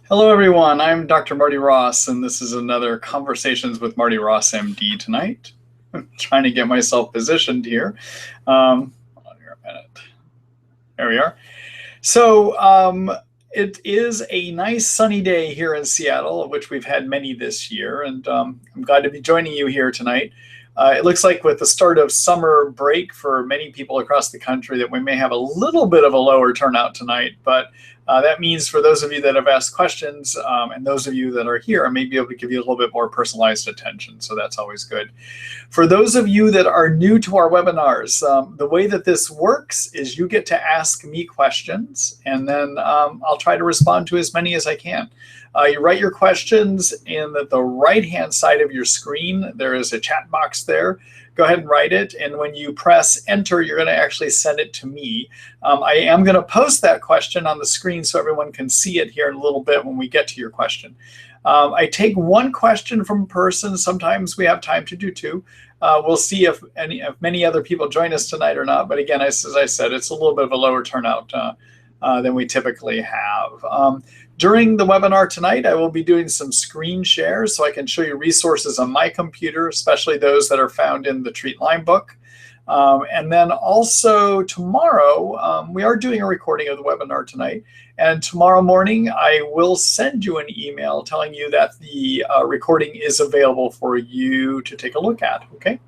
Hello, everyone. I'm Dr. Marty Ross, and this is another Conversations with Marty Ross MD tonight. I'm trying to get myself positioned here. Hold on here a minute. There we are. So it is a nice sunny day here in Seattle, of which we've had many this year, and I'm glad to be joining you here tonight. It looks like with the start of summer break for many people across the country that we may have a little bit of a lower turnout tonight, but that means for those of you that have asked questions and those of you that are here, I may be able to give you a little bit more personalized attention, so that's always good. For those of you that are new to our webinars, the way that this works is you get to ask me questions, and then I'll try to respond to as many as I can. You write your questions in the right-hand side of your screen. There is a chat box there. Go ahead and write it, and when you press enter, you're going to actually send it to me. I am going to post that question on the screen so everyone can see it here in a little bit when we get to your question. I take one question from a person. Sometimes we have time to do two. We'll see if many other people join us tonight or not. But again, as I said, it's a little bit of a lower turnout than we typically have. During the webinar tonight, I will be doing some screen shares so I can show you resources on my computer, especially those that are found in the Treat Lyme book. And then also tomorrow, we are doing a recording of the webinar tonight. And tomorrow morning, I will send you an email telling you that the recording is available for you to take a look at, okay?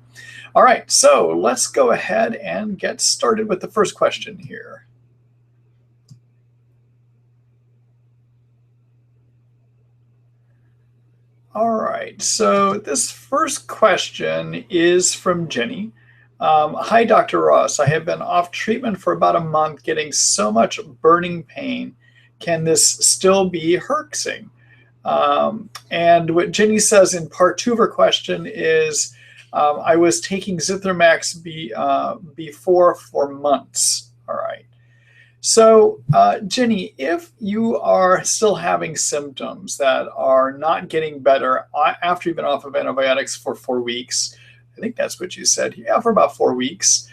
All right, so let's go ahead and get started with the first question here. All right, so this first question is from Jenny. Hi, Dr. Ross. I have been off treatment for about a month, getting so much burning pain. Can this still be herxing? And what Jenny says in part two of her question is, I was taking Zithromax before for months. All right. So, Jenny, if you are still having symptoms that are not getting better after you've been off of antibiotics for 4 weeks, I think that's what you said, yeah, for about 4 weeks,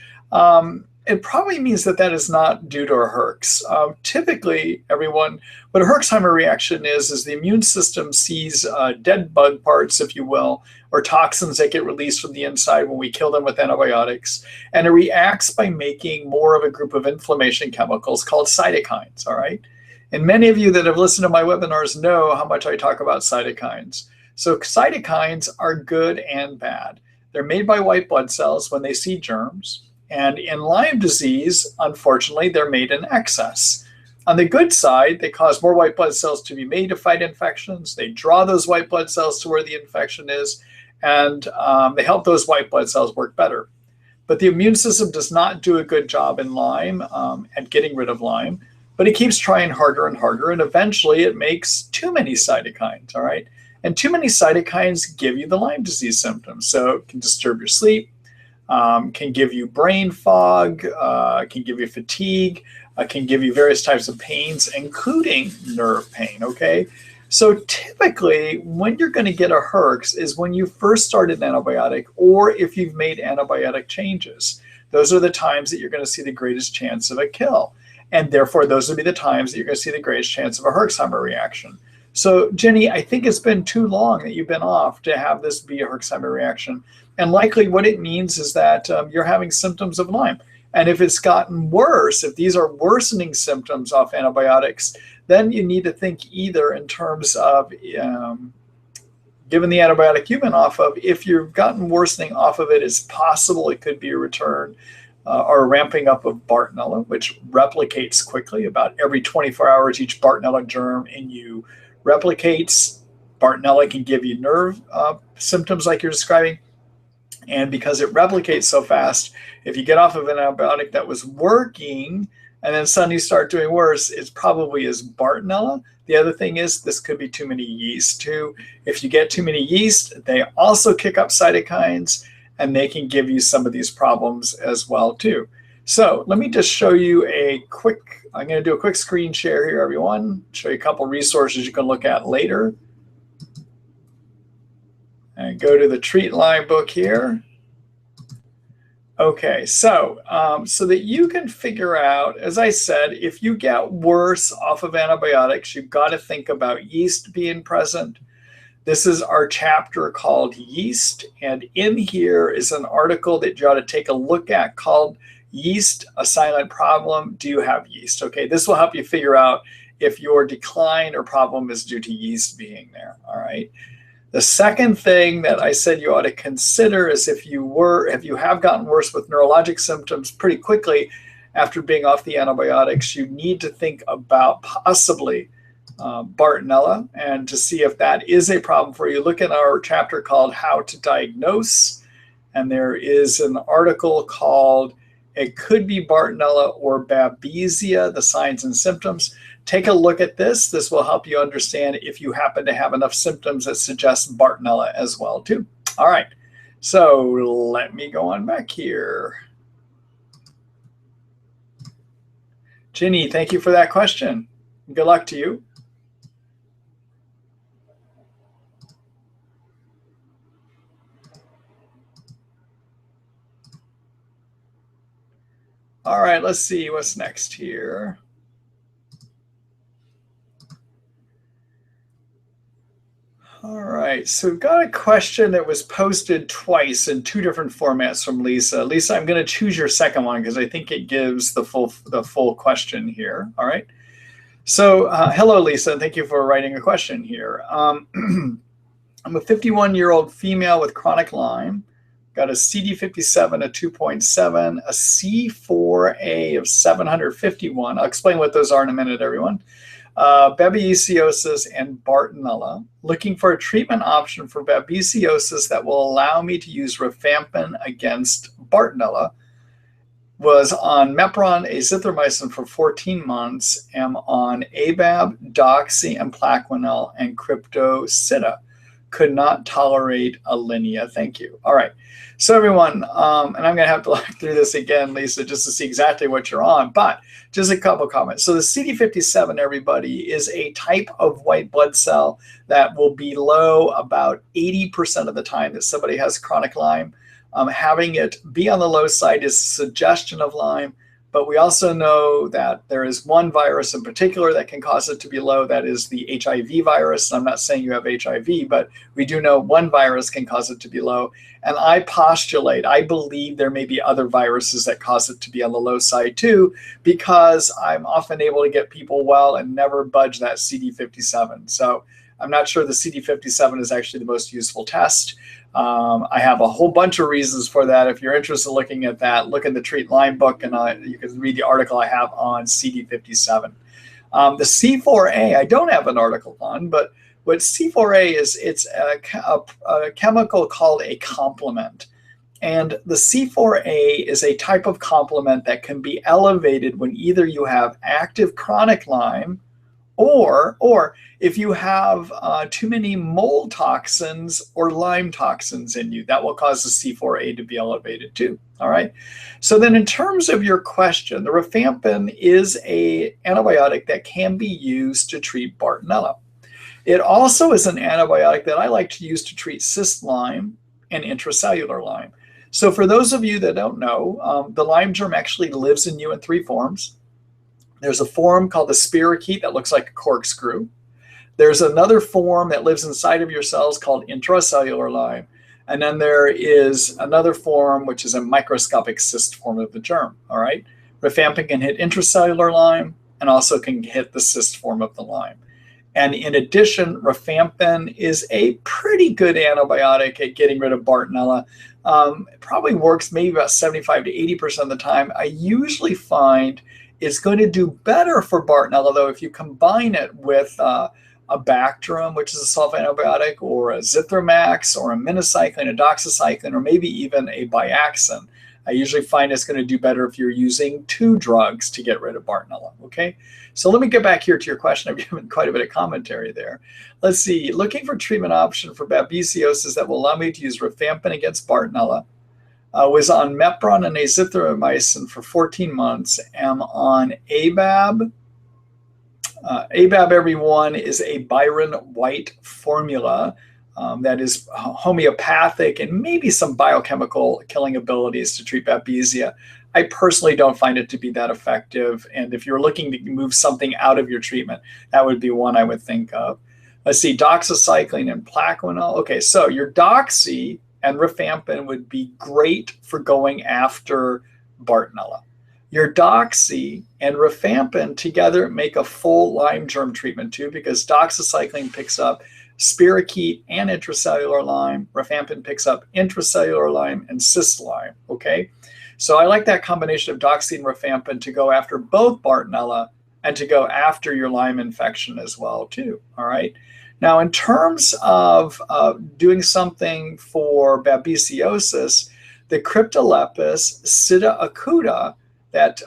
it probably means that that is not due to a herx. Typically, everyone, what a Herxheimer reaction is the immune system sees dead bug parts, if you will, or toxins that get released from the inside when we kill them with antibiotics, and it reacts by making more of a group of inflammation chemicals called cytokines, all right? And many of you that have listened to my webinars know how much I talk about cytokines. So cytokines are good and bad. They're made by white blood cells when they see germs. And in Lyme disease, unfortunately, they're made in excess. On the good side, they cause more white blood cells to be made to fight infections. They draw those white blood cells to where the infection is, and they help those white blood cells work better. But the immune system does not do a good job in Lyme at getting rid of Lyme, but it keeps trying harder and harder, and eventually it makes too many cytokines, all right? And too many cytokines give you the Lyme disease symptoms. So it can disturb your sleep, can give you brain fog, can give you fatigue, can give you various types of pains, including nerve pain, okay? So typically, when you're going to get a herx is when you first started an antibiotic or if you've made antibiotic changes. Those are the times that you're going to see the greatest chance of a kill. And therefore, those would be the times that you're going to see the greatest chance of a Herxheimer reaction. So, Jenny, I think it's been too long that you've been off to have this be a Herxheimer reaction. And likely what it means is that you're having symptoms of Lyme. And if it's gotten worse, if these are worsening symptoms off antibiotics, then you need to think either in terms of, given the antibiotic you've been off of, if you've gotten worsening off of it, it's possible it could be a return or a ramping up of Bartonella, which replicates quickly. About every 24 hours, each Bartonella germ in you replicates. Bartonella can give you nerve symptoms like you're describing. And because it replicates so fast, if you get off of an antibiotic that was working and then suddenly start doing worse, it probably is Bartonella. The other thing is this could be too many yeast too. If you get too many yeast, they also kick up cytokines and they can give you some of these problems as well too. So let me just show you I'm going to do a quick screen share here, everyone. Show you a couple resources you can look at later. And go to the Treat Lyme book here. Okay, so that you can figure out, as I said, if you get worse off of antibiotics, you've got to think about yeast being present. This is our chapter called Yeast, and in here is an article that you ought to take a look at called Yeast, a Silent Problem. Do you have yeast? Okay, this will help you figure out if your decline or problem is due to yeast being there. All right. The second thing that I said you ought to consider is if you have gotten worse with neurologic symptoms pretty quickly after being off the antibiotics, you need to think about possibly Bartonella, and to see if that is a problem for you, look at our chapter called How to Diagnose, and there is an article called It Could Be Bartonella or Babesia, the Signs and Symptoms. Take a look at this. This will help you understand if you happen to have enough symptoms that suggest Bartonella as well too. All right, so let me go on back here. Ginny, thank you for that question. Good luck to you. All right, let's see what's next here. All right, so we've got a question that was posted twice in two different formats from Lisa. Lisa, I'm going to choose your second one because I think it gives the full question here. All right. So hello, Lisa, and thank you for writing a question here. I'm a 51-year-old female with chronic Lyme. Got a CD57 of 2.7, a C4A of 751. I'll explain what those are in a minute, everyone. Babesiosis and Bartonella. Looking for a treatment option for babesiosis that will allow me to use rifampin against Bartonella. Was on Mepron, azithromycin for 14 months. Am on ABAB, Doxy, and Plaquenil, and Cryptosida. Could not tolerate Alinea. Thank you. All right. So everyone, and I'm going to have to look through this again, Lisa, just to see exactly what you're on, but just a couple comments. So the CD57, everybody, is a type of white blood cell that will be low about 80% of the time that somebody has chronic Lyme. Having it be on the low side is a suggestion of Lyme, but we also know that there is one virus in particular that can cause it to be low. That is the HIV virus. I'm not saying you have HIV, but we do know one virus can cause it to be low. And I believe there may be other viruses that cause it to be on the low side too, because I'm often able to get people well and never budge that CD57. So I'm not sure the CD57 is actually the most useful test. I have a whole bunch of reasons for that. If you're interested in looking at that, look in the Treat Lyme book, and you can read the article I have on CD57. The C4A, I don't have an article on, but what C4A is, it's a chemical called a complement. And the C4A is a type of complement that can be elevated when either you have active chronic Lyme or if you have too many mold toxins or Lyme toxins in you, that will cause the C4A to be elevated too. All right. So then in terms of your question, the rifampin is an antibiotic that can be used to treat Bartonella. It also is an antibiotic that I like to use to treat cyst Lyme and intracellular Lyme. So for those of you that don't know, the Lyme germ actually lives in you in three forms. There's a form called the spirochete that looks like a corkscrew. There's another form that lives inside of your cells called intracellular Lyme. And then there is another form, which is a microscopic cyst form of the germ. All right. Rifampin can hit intracellular Lyme and also can hit the cyst form of the Lyme. And in addition, rifampin is a pretty good antibiotic at getting rid of Bartonella. It probably works maybe about 75 to 80% of the time. I usually find it's going to do better for Bartonella, though, if you combine it with a Bactrim, which is a sulfa antibiotic, or a Zithromax, or a minocycline, a doxycycline, or maybe even a Biaxin. I usually find it's going to do better if you're using two drugs to get rid of Bartonella, okay? So let me get back here to your question. I've given quite a bit of commentary there. Let's see. Looking for treatment option for babesiosis that will allow me to use rifampin against Bartonella. Was on Mepron and azithromycin for 14 months. Am on ABAB. ABAB, everyone, is a Byron White formula. that is homeopathic and maybe some biochemical killing abilities to treat Babesia. I personally don't find it to be that effective. And if you're looking to move something out of your treatment, that would be one I would think of. Let's see, doxycycline and Plaquenil. Okay, so your doxy and rifampin would be great for going after Bartonella. Your doxy and rifampin together make a full Lyme germ treatment too, because doxycycline picks up spirochete and intracellular Lyme. Rifampin picks up intracellular Lyme and cyst Lyme, okay? So I like that combination of doxy and rifampin to go after both Bartonella and to go after your Lyme infection as well too, all right? Now, in terms of doing something for babesiosis, the Cryptolepis sida acuta that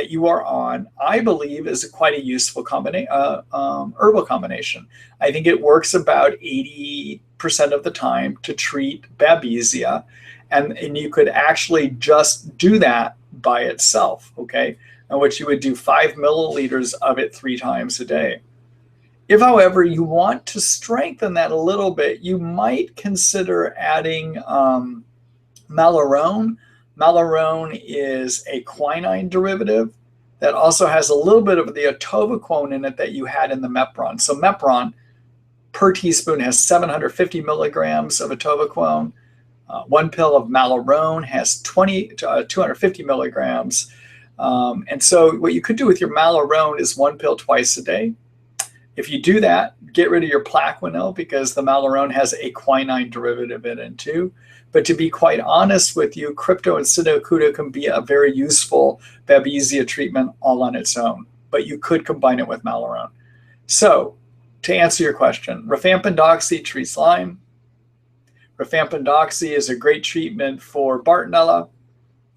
you are on, I believe, is quite a useful herbal combination. I think it works about 80% of the time to treat Babesia, and you could actually just do that by itself, okay? In which you would do 5 milliliters of it 3 times a day. If, however, you want to strengthen that a little bit, you might consider adding Malarone. Malarone is a quinine derivative that also has a little bit of the atovaquone in it that you had in the Mepron. So Mepron per teaspoon has 750 milligrams of atovaquone. 1 pill of Malarone has 250 milligrams. And so what you could do with your Malarone is 1 pill twice a day. If you do that, get rid of your Plaquenil because the Malarone has a quinine derivative in it too. But to be quite honest with you, Crypto and Sida acuta can be a very useful Babesia treatment all on its own, but you could combine it with Malarone. So to answer your question, rifampin doxy treats Lyme. Rifampin doxy is a great treatment for Bartonella.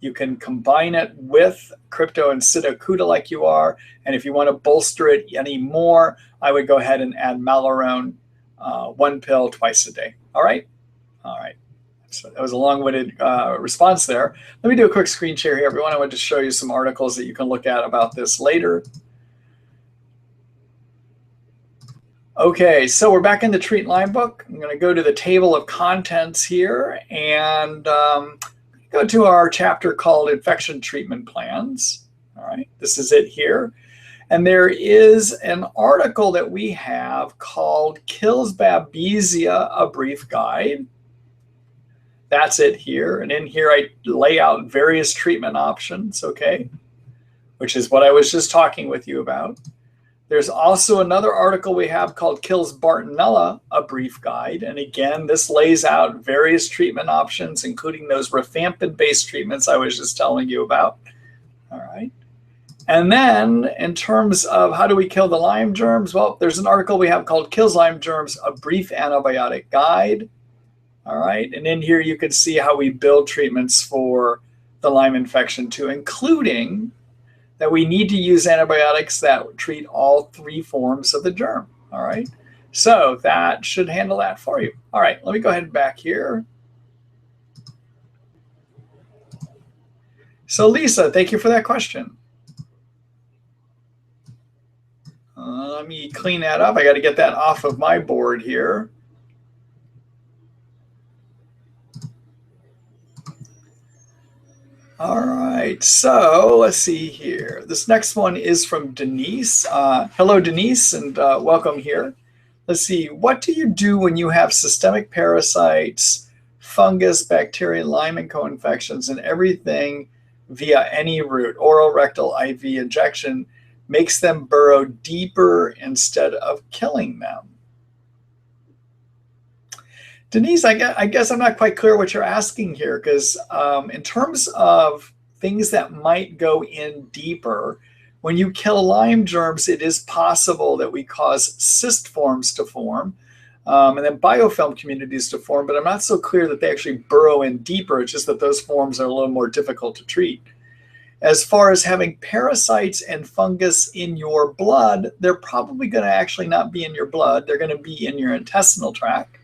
You can combine it with Crypto and Sida acuta like you are. And if you want to bolster it any more, I would go ahead and add Malarone, 1 pill twice a day. All right? All right. So that was a long-winded response there. Let me do a quick screen share here, everyone. I want to show you some articles that you can look at about this later. Okay, so we're back in the Treat Lyme book. I'm going to go to the table of contents here and go to our chapter called Infection Treatment Plans. All right, this is it here. And there is an article that we have called Kills Babesia, a Brief Guide. That's it here. And in here, I lay out various treatment options, okay, which is what I was just talking with you about. There's also another article we have called Kills Bartonella, a Brief Guide. And again, this lays out various treatment options, including those rifampin-based treatments I was just telling you about. All right. And then in terms of how do we kill the Lyme germs, well, there's an article we have called Kills Lyme Germs, a Brief Antibiotic Guide. All right, and in here you can see how we build treatments for the Lyme infection too, including that we need to use antibiotics that treat all 3 forms of the germ. All right, so that should handle that for you. All right, let me go ahead and back here. So Lisa, thank you for that question. Let me clean that up. I got to get that off of my board here. All right, so let's see here. This next one is from Denise. Hello, Denise, and welcome here. Let's see, what do you do when you have systemic parasites, fungus, bacteria, Lyme, and co-infections, and everything via any route, oral, rectal, IV injection, makes them burrow deeper instead of killing them? Denise, I guess I'm not quite clear what you're asking here, because in terms of things that might go in deeper, when you kill Lyme germs, it is possible that we cause cyst forms to form and then biofilm communities to form, but I'm not so clear that they actually burrow in deeper. It's just that those forms are a little more difficult to treat. As far as having parasites and fungus in your blood, they're probably going to actually not be in your blood. They're going to be in your intestinal tract.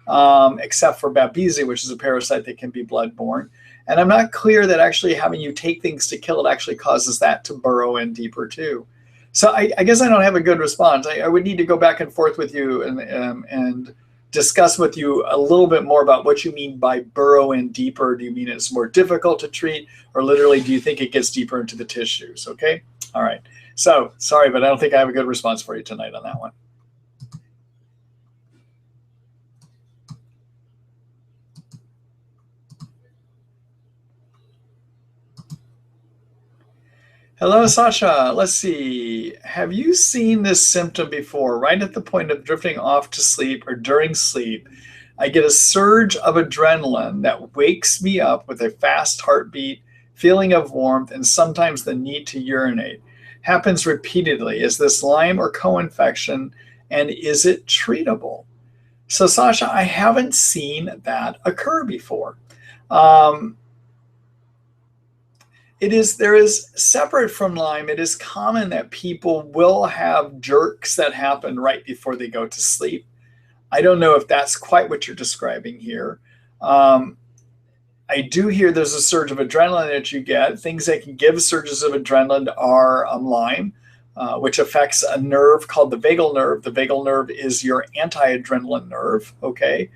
Except for Babesia, which is a parasite that can be bloodborne. And I'm not clear that actually having you take things to kill it actually causes that to burrow in deeper too. So I guess I don't have a good response. I would need to go back and forth with you and discuss with you a little bit more about what you mean by burrow in deeper. Do you mean it's more difficult to treat, or literally do you think it gets deeper into the tissues? Okay. All right. So sorry, but I don't think I have a good response for you tonight on that one. Hello, Sasha. Let's see. Have you seen this symptom before? Right at the point of drifting off to sleep or during sleep, I get a surge of adrenaline that wakes me up with a fast heartbeat, feeling of warmth, and sometimes the need to urinate. Happens repeatedly. Is this Lyme or co-infection? And is it treatable? So, Sasha, I haven't seen that occur before. Um, there is separate from Lyme, it is common that people will have jerks that happen right before they go to sleep. I don't know if that's quite what you're describing here. Um, I do hear there's a surge of adrenaline that you get. Things that can give surges of adrenaline are Lyme, which affects a nerve called the vagal nerve. The vagal nerve is your anti-adrenaline nerve, okay?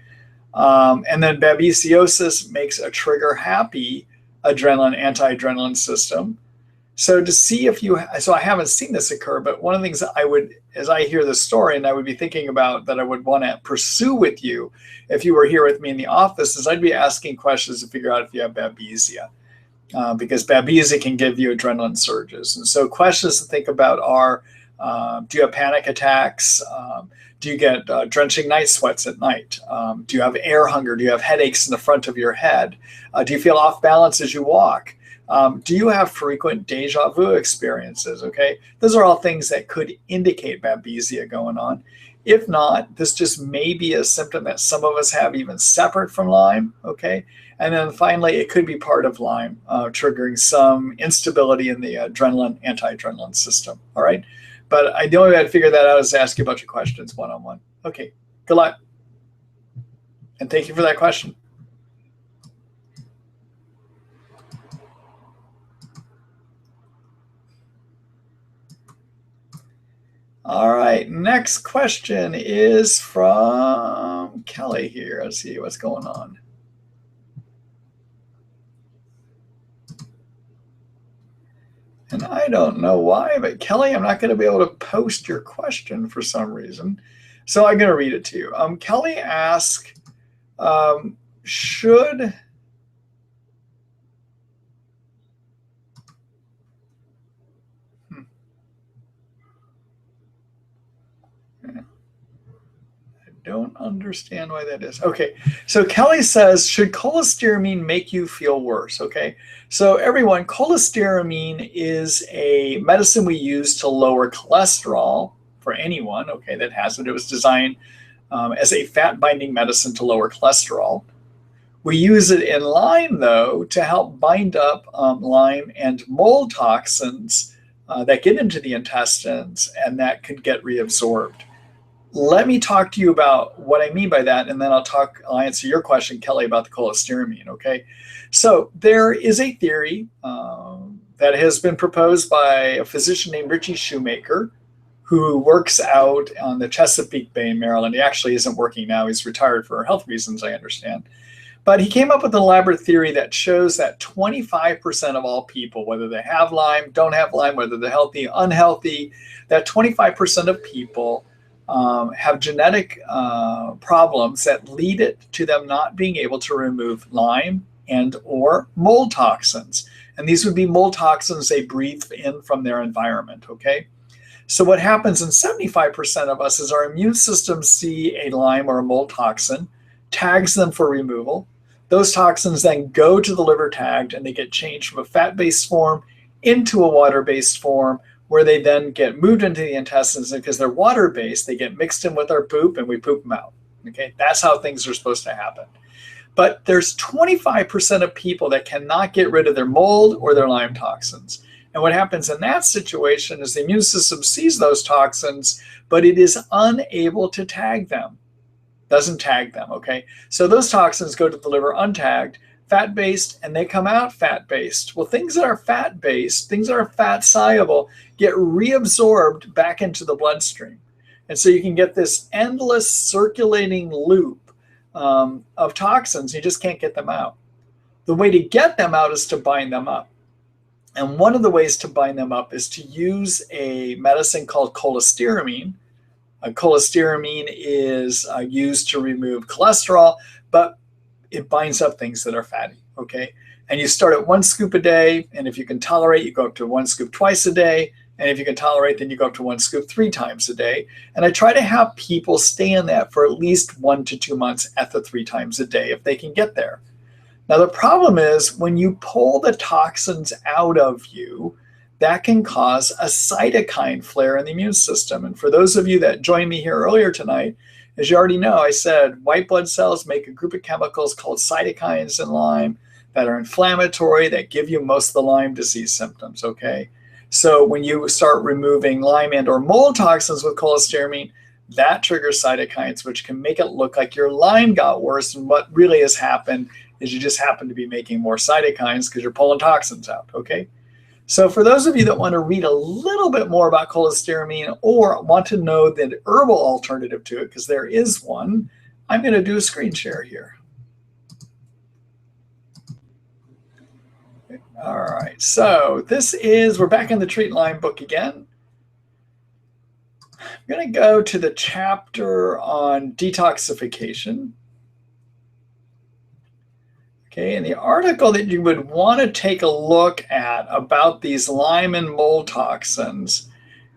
And then babesiosis makes a trigger happy adrenaline, anti-adrenaline system. So to see if you, so I haven't seen this occur, but one of the things that I would, as I hear this story, and I would be thinking about that I would want to pursue with you if you were here with me in the office, is I'd be asking questions to figure out if you have babesia, because babesia can give you adrenaline surges. And so questions to think about are, do you have panic attacks? Do you get drenching night sweats at night? Do you have air hunger? Do you have headaches in the front of your head? Do you feel off balance as you walk? Do you have frequent deja vu experiences? Okay, those are all things that could indicate babesia going on. If not, this just may be a symptom that some of us have even separate from Lyme. Okay, and then finally, it could be part of Lyme, triggering some instability in the adrenaline, anti-adrenaline system. All right. But the only way I'd figure that out is to ask you a bunch of questions one-on-one. Okay, good luck. And thank you for that question. All right, next question is from Kelly here. Let's see what's going on. And I don't know why, but Kelly, I'm not going to be able to post your question for some reason. So I'm going to read it to you. Kelly asked, should don't understand why that is. Okay, so Kelly says, should cholestyramine make you feel worse? Okay, so everyone, cholestyramine is a medicine we use to lower cholesterol for anyone, okay, that has it. It was designed as a fat-binding medicine to lower cholesterol. We use it in Lyme, though, to help bind up Lyme and mold toxins that get into the intestines and that could get reabsorbed. Let me talk to you about what I mean by that, and then I'll answer your question, Kelly, about the cholestyramine, okay? So there is a theory that has been proposed by a physician named Richie Shoemaker, who works out on the Chesapeake Bay in Maryland. He actually isn't working now. He's retired for health reasons, I understand. But he came up with an elaborate theory that shows that 25% of all people, whether they have Lyme, don't have Lyme, whether they're healthy, unhealthy, that 25% of people have genetic problems that lead it to them not being able to remove Lyme and or mold toxins. And these would be mold toxins they breathe in from their environment, okay? So what happens in 75% of us is our immune system see a Lyme or a mold toxin, tags them for removal. Those toxins then go to the liver tagged and they get changed from a fat-based form into a water-based form, where they then get moved into the intestines, and because they're water-based, they get mixed in with our poop and we poop them out. Okay, that's how things are supposed to happen. But there's 25% of people that cannot get rid of their mold or their Lyme toxins. And what happens in that situation is the immune system sees those toxins, but it is unable to tag them. Doesn't tag them, okay? So those toxins go to the liver untagged, fat-based, and they come out fat-based. Well, things that are fat-based, things that are fat-soluble, get reabsorbed back into the bloodstream. And so you can get this endless circulating loop of toxins. You just can't get them out. The way to get them out is to bind them up. And one of the ways to bind them up is to use a medicine called cholestyramine. Cholestyramine is used to remove cholesterol, but it binds up things that are fatty, okay? And you start at 1 scoop a day, and if you can tolerate, you go up to 1 scoop twice a day, and if you can tolerate, then you go up to 1 scoop 3 times a day. And I try to have people stay in that for at least 1 to 2 months at the 3 times a day if they can get there. Now, the problem is when you pull the toxins out of you, that can cause a cytokine flare in the immune system. And for those of you that joined me here earlier tonight, as you already know, I said white blood cells make a group of chemicals called cytokines in Lyme that are inflammatory, that give you most of the Lyme disease symptoms, okay? So when you start removing Lyme and or mold toxins with cholestyramine, that triggers cytokines, which can make it look like your Lyme got worse. And what really has happened is you just happen to be making more cytokines because you're pulling toxins out, okay? So for those of you that want to read a little bit more about cholestyramine or want to know the herbal alternative to it, because there is one, I'm going to do a screen share here. All right, so we're back in the Treat Lyme book again. I'm going to go to the chapter on detoxification. Okay, and the article that you would want to take a look at about these Lyme and mold toxins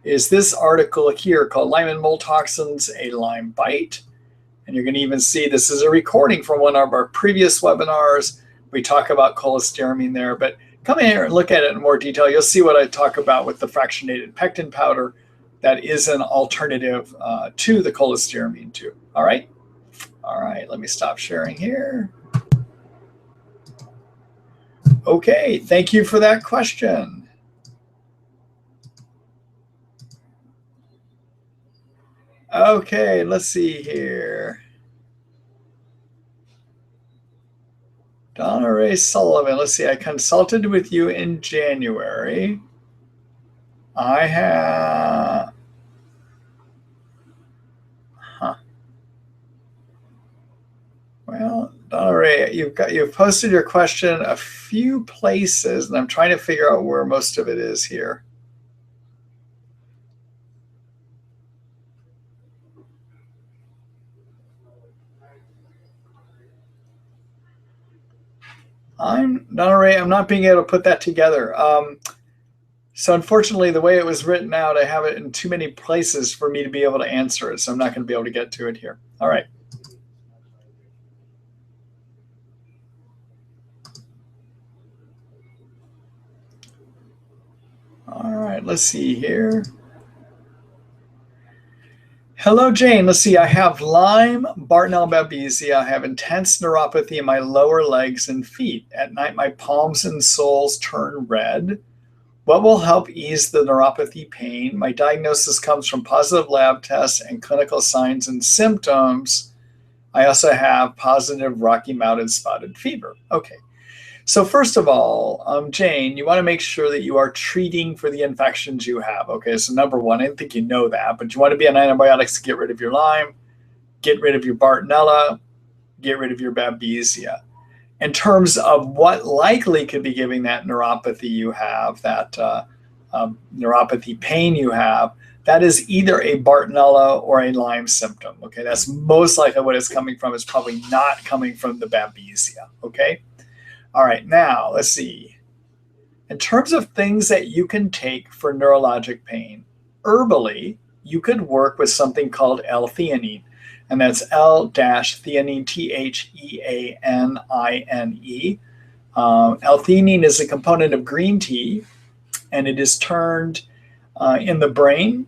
is this article here called Lyme and Mold Toxins, a Lyme Bite. And you're going to even see this is a recording from one of our previous webinars. We talk about cholestyramine there, but come in here and look at it in more detail. You'll see what I talk about with the fractionated pectin powder that is an alternative to the cholestyramine too. All right? All right, let me stop sharing here. Okay, thank you for that question. Okay, let's see here. Donna Ray Sullivan, let's see, I consulted with you in January. I have, well, Donna Ray, you've posted your question a few places, and I'm trying to figure out where most of it is here. Donna Ray, I'm not being able to put that together. So unfortunately, the way it was written out, I have it in too many places for me to be able to answer it, so I'm not going to be able to get to it here. All right. All right, let's see here. Hello, Jane. Let's see. I have Lyme, Bartonella babesia. I have intense neuropathy in my lower legs and feet. At night, my palms and soles turn red. What will help ease the neuropathy pain? My diagnosis comes from positive lab tests and clinical signs and symptoms. I also have positive Rocky Mountain spotted fever. Okay. So first of all, Jane, you want to make sure that you are treating for the infections you have. Okay, so number one, I didn't think you know that, but you want to be on antibiotics to get rid of your Lyme, get rid of your Bartonella, get rid of your babesia. In terms of what likely could be giving that neuropathy you have, that neuropathy pain you have, that is either a Bartonella or a Lyme symptom. Okay, that's most likely what it's coming from. It's probably not coming from the babesia. Okay. All right, now let's see. In terms of things that you can take for neurologic pain, herbally, you could work with something called L-theanine, and that's L-theanine, T-H-E-A-N-I-N-E. L-theanine is a component of green tea, and it is turned in the brain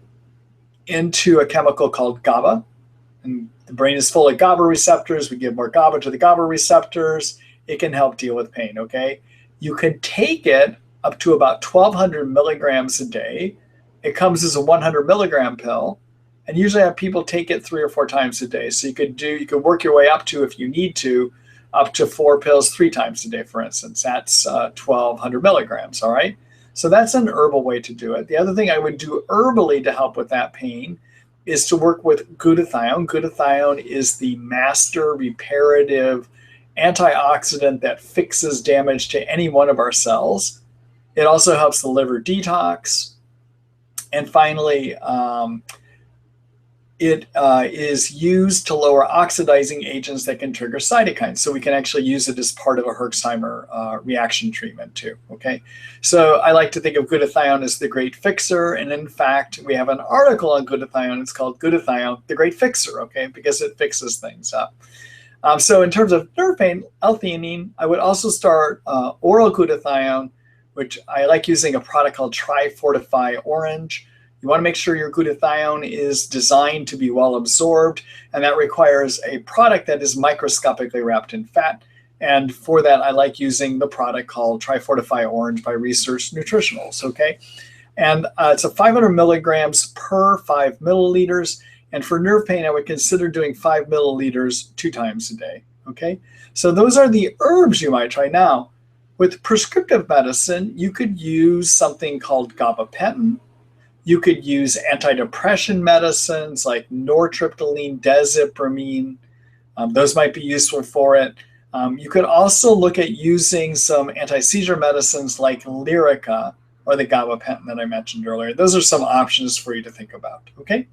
into a chemical called GABA. And the brain is full of GABA receptors. We give more GABA to the GABA receptors. It can help deal with pain, okay? You can take it up to about 1,200 milligrams a day. It comes as a 100 milligram pill, and usually I have people take it 3 or 4 times a day. So you could work your way up to, if you need to, up to 4 pills 3 times a day, for instance. That's 1,200 milligrams, all right? So that's an herbal way to do it. The other thing I would do herbally to help with that pain is to work with glutathione. Glutathione is the master reparative antioxidant that fixes damage to any one of our cells. It also helps the liver detox. And finally, it is used to lower oxidizing agents that can trigger cytokines. So we can actually use it as part of a Herxheimer reaction treatment too, okay? So I like to think of glutathione as the great fixer. And in fact, we have an article on glutathione. It's called Glutathione, the Great Fixer, okay? Because it fixes things up. So in terms of nerve pain, L-theanine, I would also start oral glutathione, which I like using a product called Tri-Fortify Orange. You want to make sure your glutathione is designed to be well absorbed, and that requires a product that is microscopically wrapped in fat. And for that, I like using the product called Tri-Fortify Orange by Research Nutritionals, okay? And it's a 500 milligrams per 5 milliliters. And for nerve pain, I would consider doing 5 milliliters 2 times a day, okay? So those are the herbs you might try. Now, with prescriptive medicine, you could use something called gabapentin. You could use antidepressant medicines like nortriptyline, desipramine. Those might be useful for it. You could also look at using some anti-seizure medicines like Lyrica or the gabapentin that I mentioned earlier. Those are some options for you to think about, okay?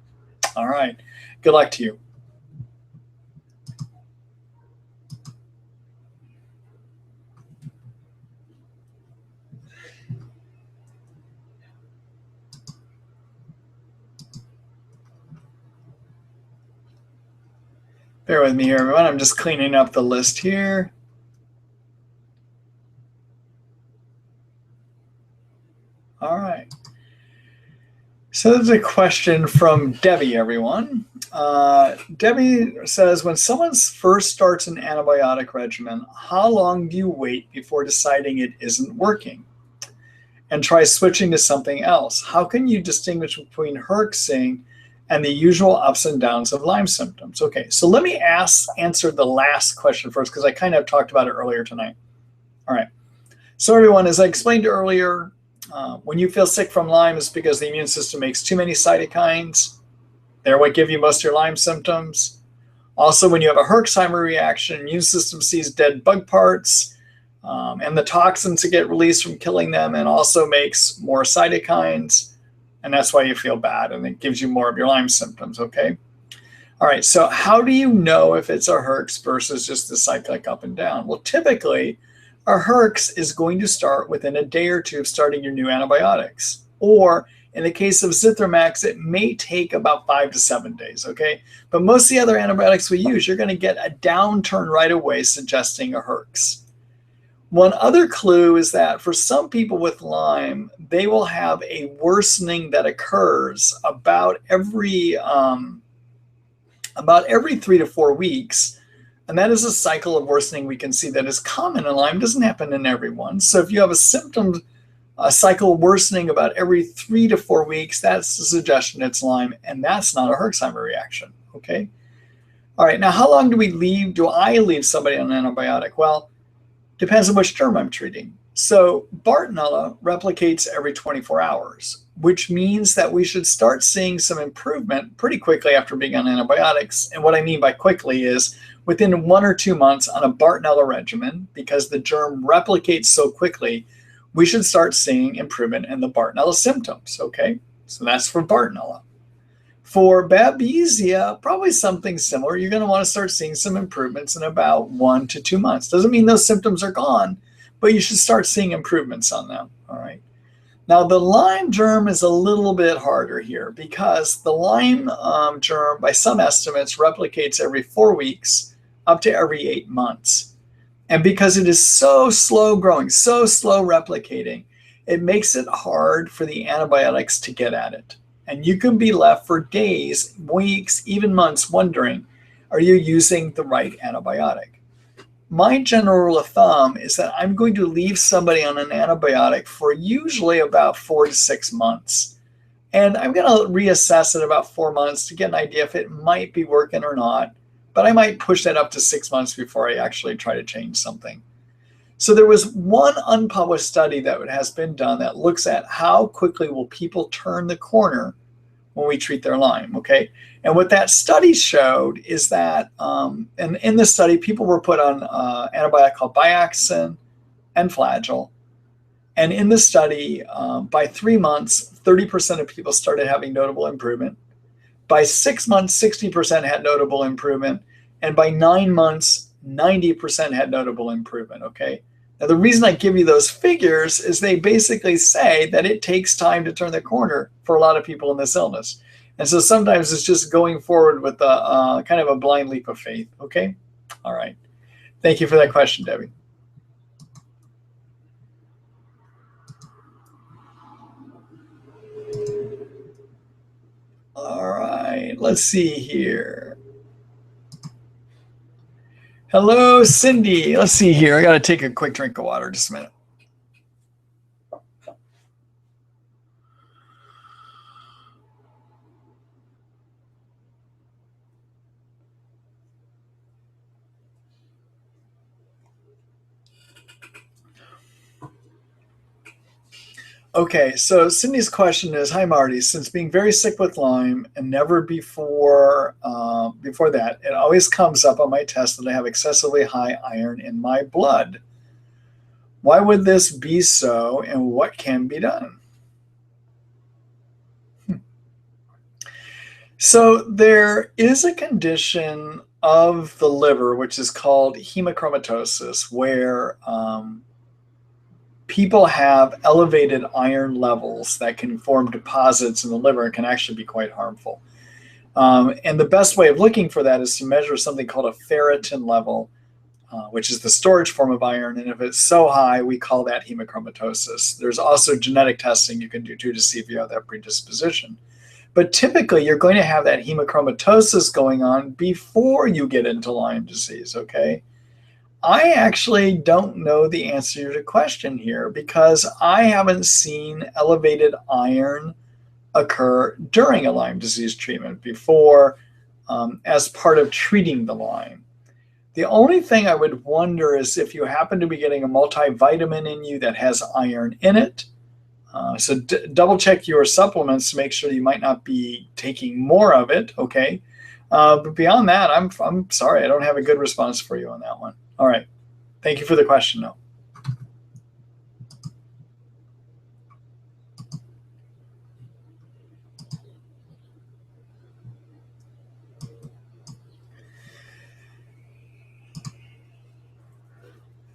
All right. Good luck to you. Bear with me here, everyone. I'm just cleaning up the list here. All right. So there's a question from Debbie, everyone. Debbie says, when someone first starts an antibiotic regimen, how long do you wait before deciding it isn't working and try switching to something else? How can you distinguish between herxing and the usual ups and downs of Lyme symptoms? Okay, so let me answer the last question first, because I kind of talked about it earlier tonight. All right. So everyone, as I explained earlier, when you feel sick from Lyme, it's because the immune system makes too many cytokines. They're what give you most of your Lyme symptoms. Also, when you have a Herxheimer reaction, immune system sees dead bug parts and the toxins that get released from killing them, and also makes more cytokines. And that's why you feel bad, and it gives you more of your Lyme symptoms, okay? All right, so how do you know if it's a Herx versus just the cyclic up and down? Well, typically, a Herx is going to start within a day or two of starting your new antibiotics. Or in the case of Zithromax, it may take about 5 to 7 days, okay? But most of the other antibiotics we use, you're going to get a downturn right away suggesting a Herx. One other clue is that for some people with Lyme, they will have a worsening that occurs about every 3 to 4 weeks. And that is a cycle of worsening we can see that is common in Lyme. It doesn't happen in everyone. So if you have a cycle worsening about every 3 to 4 weeks, that's a suggestion it's Lyme, and that's not a Herxheimer reaction, okay? All right, now how long do I leave somebody on an antibiotic? Well, depends on which germ I'm treating. So Bartonella replicates every 24 hours, which means that we should start seeing some improvement pretty quickly after being on antibiotics. And what I mean by quickly is within 1 or 2 months on a Bartonella regimen, because the germ replicates so quickly, we should start seeing improvement in the Bartonella symptoms, okay? So that's for Bartonella. For Babesia, probably something similar. You're going to want to start seeing some improvements in about 1 to 2 months. Doesn't mean those symptoms are gone, but you should start seeing improvements on them, all right? Now, the Lyme germ is a little bit harder here because the Lyme germ, by some estimates, replicates every 4 weeks up to every 8 months. And because it is so slow growing, so slow replicating, it makes it hard for the antibiotics to get at it. And you can be left for days, weeks, even months wondering, are you using the right antibiotic? My general rule of thumb is that I'm going to leave somebody on an antibiotic for usually about 4 to 6 months. And I'm going to reassess it about 4 months to get an idea if it might be working or not. But I might push that up to 6 months before I actually try to change something. So there was one unpublished study that has been done that looks at how quickly will people turn the corner when we treat their Lyme, okay? And what that study showed is that, and in this study, people were put on antibiotic called Biaxin and Flagyl. And in the study, by 3 months, 30% of people started having notable improvement. By 6 months, 60% had notable improvement. And by 9 months, 90% had notable improvement, okay? Now, the reason I give you those figures is they basically say that it takes time to turn the corner for a lot of people in this illness. And so sometimes it's just going forward with a kind of a blind leap of faith, okay? All right. Thank you for that question, Debbie. All right, let's see here. Hello, Cindy. Let's see here. I got to take a quick drink of water. Just a minute. Okay, so Cindy's question is, hi Marty, since being very sick with Lyme and never before that, it always comes up on my test that I have excessively high iron in my blood. Why would this be so, and what can be done? So there is a condition of the liver which is called hemochromatosis, where people have elevated iron levels that can form deposits in the liver and can actually be quite harmful. And the best way of looking for that is to measure something called a ferritin level, which is the storage form of iron. And if it's so high, we call that hemochromatosis. There's also genetic testing you can do too to see if you have that predisposition. But typically, you're going to have that hemochromatosis going on before you get into Lyme disease, okay? I actually don't know the answer to your question here because I haven't seen elevated iron occur during a Lyme disease treatment before as part of treating the Lyme. The only thing I would wonder is if you happen to be getting a multivitamin in you that has iron in it. So double check your supplements to make sure you might not be taking more of it, okay? But beyond that, I'm sorry, I don't have a good response for you on that one. All right. Thank you for the question, though.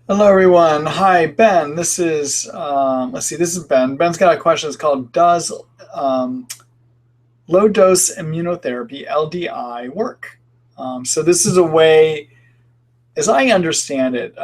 Hello, everyone. Hi, Ben. This is, let's see, this is Ben. Ben's got a question. It's called, does low dose immunotherapy, LDI, work? So this is a way, as I understand it,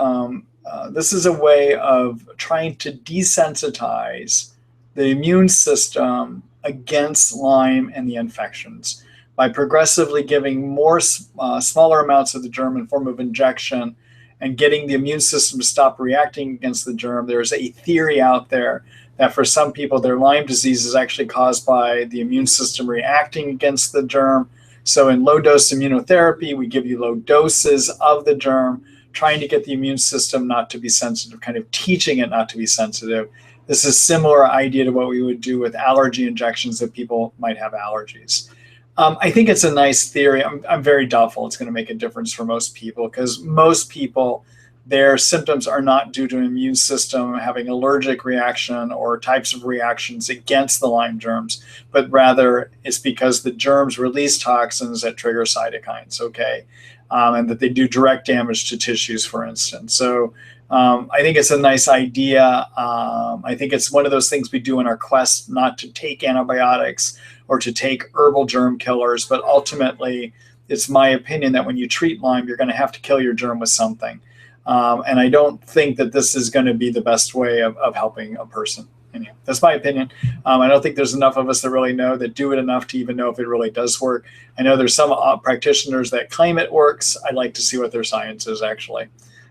this is a way of trying to desensitize the immune system against Lyme and the infections by progressively giving more smaller amounts of the germ in form of injection and getting the immune system to stop reacting against the germ. There's a theory out there that for some people, their Lyme disease is actually caused by the immune system reacting against the germ. So in low dose immunotherapy, we give you low doses of the germ, trying to get the immune system not to be sensitive, kind of teaching it not to be sensitive. This is a similar idea to what we would do with allergy injections if people might have allergies. I think it's a nice theory. I'm very doubtful it's going to make a difference for most people because most people, their symptoms are not due to an immune system having allergic reaction or types of reactions against the Lyme germs, but rather it's because the germs release toxins that trigger cytokines, okay? And that they do direct damage to tissues, for instance. So I think it's a nice idea. I think it's one of those things we do in our quest not to take antibiotics or to take herbal germ killers, but ultimately it's my opinion that when you treat Lyme, you're going to have to kill your germ with something. And I don't think that this is going to be the best way of helping a person. Anyway, that's my opinion. I don't think there's enough of us that really know, that do it enough to even know if it really does work. I know there's some practitioners that claim it works. I'd like to see what their science is actually.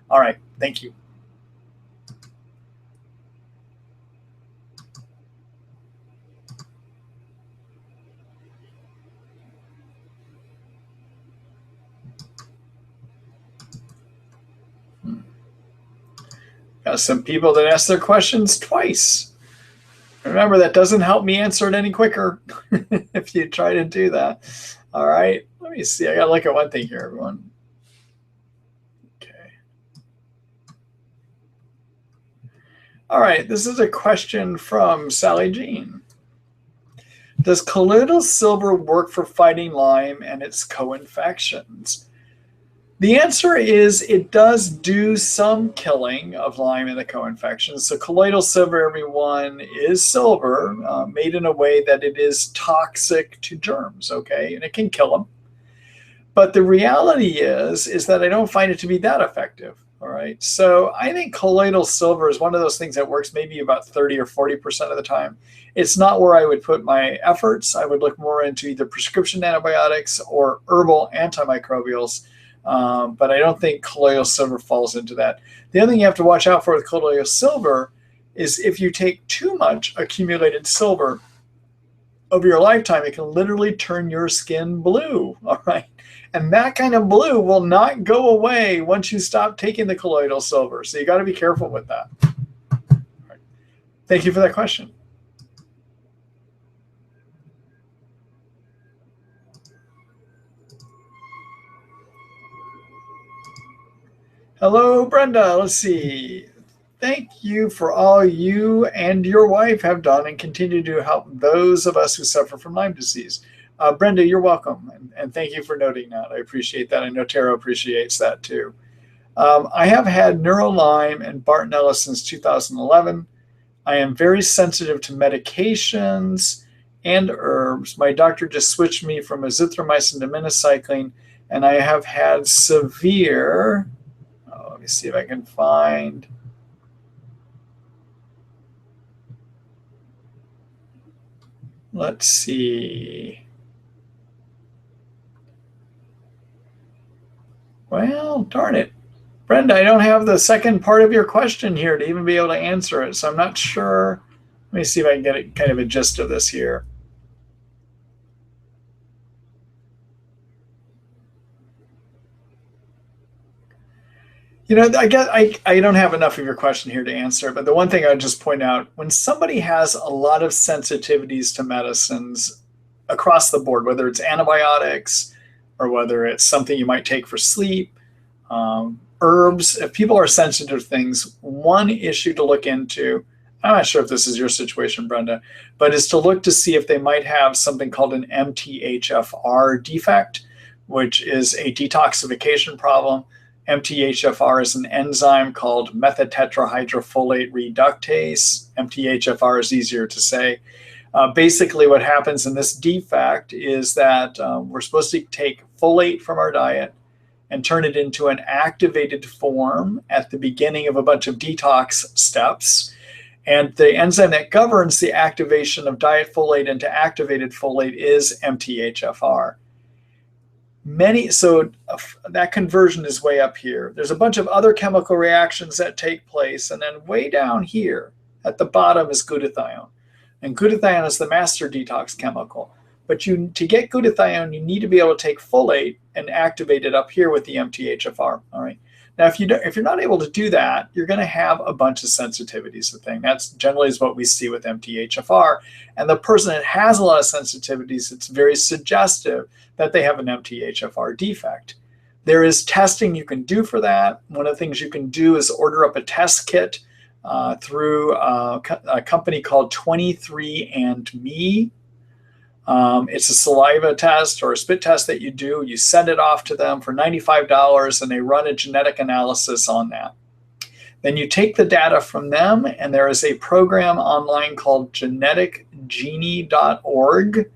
All right, thank you. Got some people that ask their questions twice. Remember, that doesn't help me answer it any quicker if you try to do that. All right, let me see. I got to look at one thing here, everyone. Okay. All right, this is a question from Sally Jean. Does colloidal silver work for fighting Lyme and its co-infections? The answer is it does do some killing of Lyme and the co-infections. So colloidal silver, everyone, is silver made in a way that it is toxic to germs, okay? And it can kill them. But the reality is that I don't find it to be that effective, all right? So I think colloidal silver is one of those things that works maybe about 30 or 40% of the time. It's not where I would put my efforts. I would look more into either prescription antibiotics or herbal antimicrobials. But I don't think colloidal silver falls into that. The other thing you have to watch out for with colloidal silver is if you take too much accumulated silver over your lifetime, it can literally turn your skin blue, all right? And that kind of blue will not go away once you stop taking the colloidal silver. So you got to be careful with that. All right. Thank you for that question. Hello, Brenda. Let's see. Thank you for all you and your wife have done and continue to help those of us who suffer from Lyme disease. Brenda, you're welcome. And thank you for noting that. I appreciate that. I know Tara appreciates that too. I have had Lyme and Bartonella since 2011. I am very sensitive to medications and herbs. My doctor just switched me from azithromycin to minocycline, and I have had severe... let me see if I can find. Let's see. Well, darn it. Brenda, I don't have the second part of your question here to even be able to answer it, so I'm not sure. Let me see if I can get kind of a gist of this here. You know, I guess I don't have enough of your question here to answer, but the one thing I would just point out, when somebody has a lot of sensitivities to medicines across the board, whether it's antibiotics or whether it's something you might take for sleep, herbs, if people are sensitive to things, one issue to look into, I'm not sure if this is your situation, Brenda, but is to look to see if they might have something called an MTHFR defect, which is a detoxification problem. MTHFR is an enzyme called methotetrahydrofolate reductase. MTHFR is easier to say. Basically, what happens in this defect is that we're supposed to take folate from our diet and turn it into an activated form at the beginning of a bunch of detox steps. And the enzyme that governs the activation of diet folate into activated folate is MTHFR. So that conversion is way up here. There's a bunch of other chemical reactions that take place, and then way down here at the bottom is glutathione. And glutathione is the master detox chemical. But to get glutathione, you need to be able to take folate and activate it up here with the MTHFR. All right. Now, if you're not able to do that, you're going to have a bunch of sensitivities to things. That's generally is what we see with MTHFR. And the person that has a lot of sensitivities, it's very suggestive that they have an MTHFR defect. There is testing you can do for that. One of the things you can do is order up a test kit through a company called 23andMe. It's a saliva test or a spit test that you do. You send it off to them for $95 and they run a genetic analysis on that. Then you take the data from them, and there is a program online called geneticgenie.org.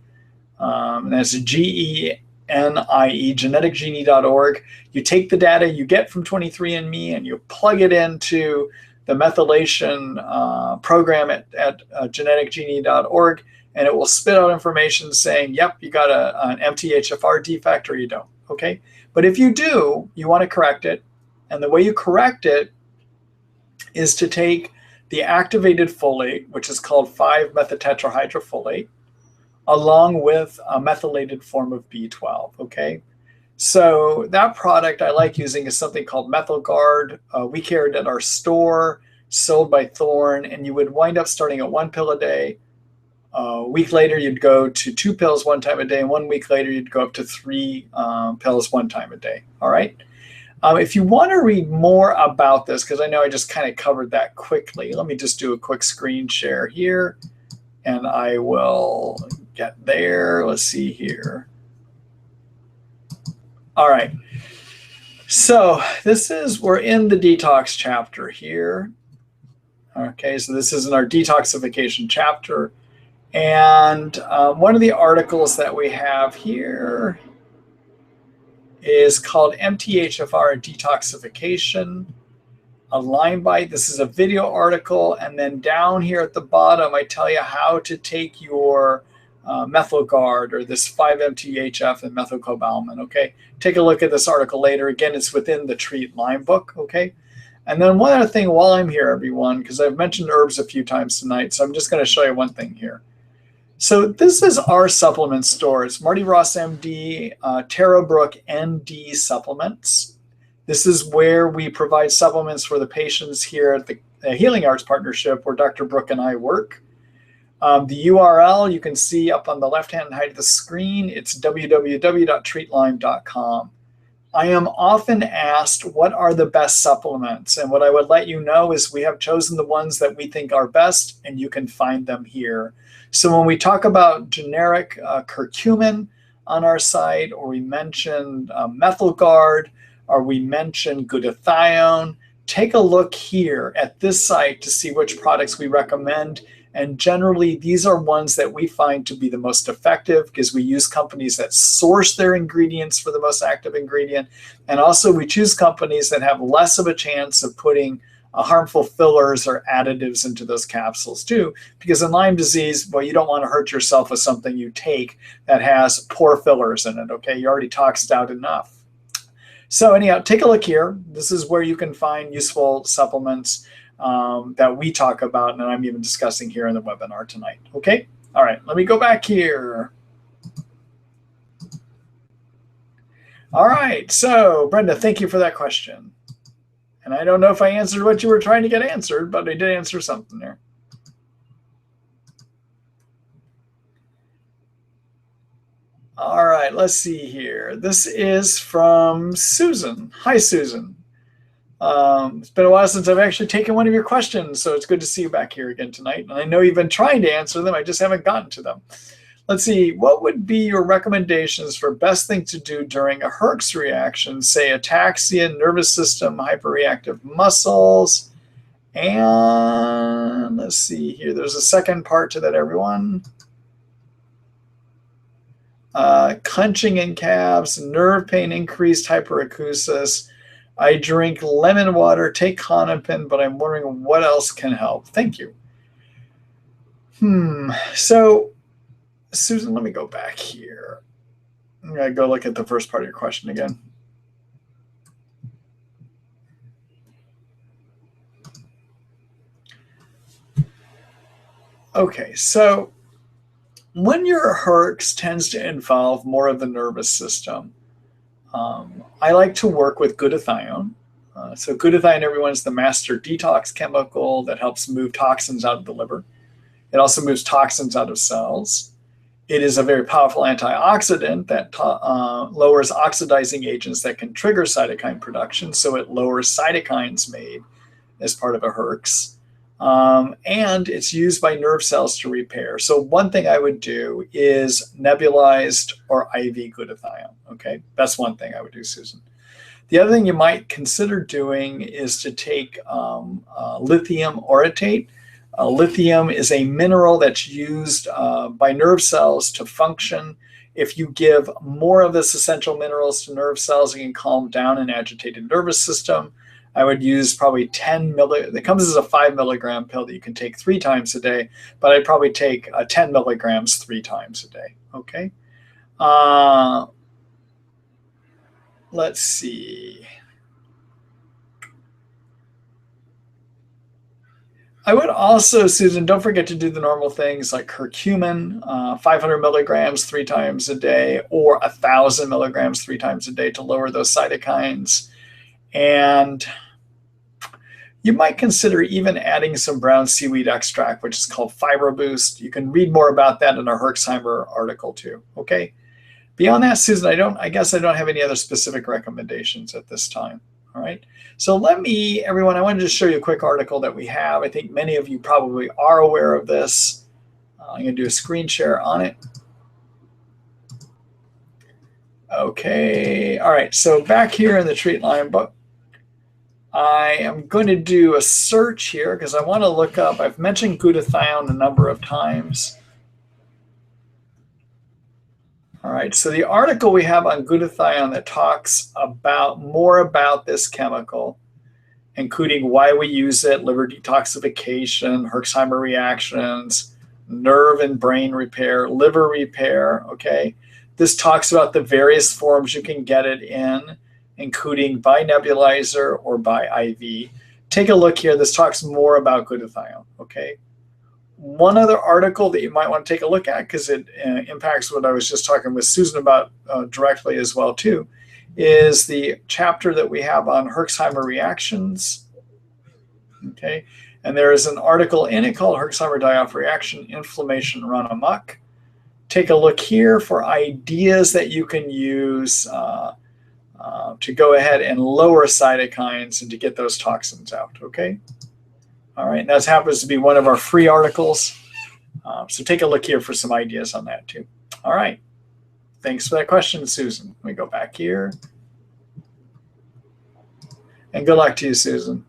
That's GENIE, geneticgenie.org. You take the data you get from 23andMe and you plug it into the methylation program at geneticgenie.org, and it will spit out information saying, yep, you got an MTHFR defect or you don't, okay? But if you do, you want to correct it. And the way you correct it is to take the activated folate, which is called 5-methotetrahydrofolate, along with a methylated form of B12, okay? So that product I like using is something called MethylGuard. We carried it at our store, sold by Thorne, and you would wind up starting at 1 pill a day A week later, you'd go to 2 pills 1 time a day, and 1 week later, you'd go up to 3 pills 1 time a day. All right. If you want to read more about this, because I know I just kind of covered that quickly, let me just do a quick screen share here, and I will get there. Let's see here. All right. So we're in the detox chapter here. Okay, so this is in our detoxification chapter. And one of the articles that we have here is called MTHFR Detoxification, a Lyme bite. This is a video article. And then down here at the bottom, I tell you how to take your MethylGuard, or this 5-MTHF and methylcobalamin. Okay, take a look at this article later. Again, it's within the Treat Lyme book. Okay, and then one other thing while I'm here, everyone, because I've mentioned herbs a few times tonight, so I'm just going to show you one thing here. So this is our supplement store. It's Marty Ross MD, Terrabrook ND supplements. This is where we provide supplements for the patients here at the Healing Arts Partnership, where Dr. Brooke and I work. The URL you can see up on the left-hand side of the screen. It's www.treatlyme.com. I am often asked, what are the best supplements? And what I would let you know is we have chosen the ones that we think are best, and you can find them here. So when we talk about generic curcumin on our site, or we mention MethylGuard, or we mention glutathione, take a look here at this site to see which products we recommend. And generally, these are ones that we find to be the most effective, because we use companies that source their ingredients for the most active ingredient. And also, we choose companies that have less of a chance of putting harmful fillers or additives into those capsules too. Because in Lyme disease, well, you don't want to hurt yourself with something you take that has poor fillers in it. Okay, you're already toxed out enough. So anyhow, take a look here. This is where you can find useful supplements that we talk about, and I'm even discussing here in the webinar tonight. Okay, all right, let me go back here. All right, so Brenda, thank you for that question. And I don't know if I answered what you were trying to get answered, but I did answer something there. All right, let's see here. This is from Susan. Hi, Susan. It's been a while since I've actually taken one of your questions, so it's good to see you back here again tonight. And I know you've been trying to answer them. I just haven't gotten to them. Let's see. What would be your recommendations for best thing to do during a Herx reaction, say ataxia, nervous system, hyperreactive muscles? And let's see here. There's a second part to that, everyone. Clenching in calves, nerve pain, increased hyperacusis. I drink lemon water, take Klonopin, but I'm wondering what else can help. Thank you. So, Susan, let me go back here. I'm going to go look at the first part of your question again. Okay, so when your Herx tends to involve more of the nervous system, I like to work with glutathione. So glutathione, everyone, is the master detox chemical that helps move toxins out of the liver. It also moves toxins out of cells. It is a very powerful antioxidant that lowers oxidizing agents that can trigger cytokine production. So it lowers cytokines made as part of a Herx. And it's used by nerve cells to repair. So one thing I would do is nebulized or IV glutathione. Okay, that's one thing I would do, Susan. The other thing you might consider doing is to take lithium orotate. Lithium is a mineral that's used by nerve cells to function. If you give more of this essential minerals to nerve cells, it can calm down an agitated nervous system. I would use probably 10 milligrams. It comes as a 5 milligram pill that you can take 3 times a day, but I'd probably take 10 milligrams 3 times a day. Okay. Let's see. I would also, Susan, don't forget to do the normal things like curcumin, 500 milligrams 3 times a day, or 1,000 milligrams 3 times a day to lower those cytokines. And you might consider even adding some brown seaweed extract, which is called FibroBoost. You can read more about that in our Herxheimer article too, okay? Beyond that, Susan, I guess I don't have any other specific recommendations at this time, all right? So everyone, I wanted to show you a quick article that we have. I think many of you probably are aware of this. I'm gonna do a screen share on it. Okay, all right, so back here in the Treat Lyme book, I am going to do a search here because I want to look up, I've mentioned glutathione a number of times. All right, so the article we have on glutathione that talks more about this chemical, including why we use it, liver detoxification, Herxheimer reactions, nerve and brain repair, liver repair, okay? This talks about the various forms you can get it in, including by nebulizer or by IV. Take a look here. This talks more about glutathione, okay? One other article that you might want to take a look at, because it impacts what I was just talking with Susan about directly as well too, is the chapter that we have on Herxheimer reactions, okay? And there is an article in it called Herxheimer die-off reaction, inflammation run amok. Take a look here for ideas that you can use to go ahead and lower cytokines and to get those toxins out, okay? All right, and that happens to be one of our free articles. So take a look here for some ideas on that too. All right, thanks for that question, Susan. Let me go back here. And good luck to you, Susan.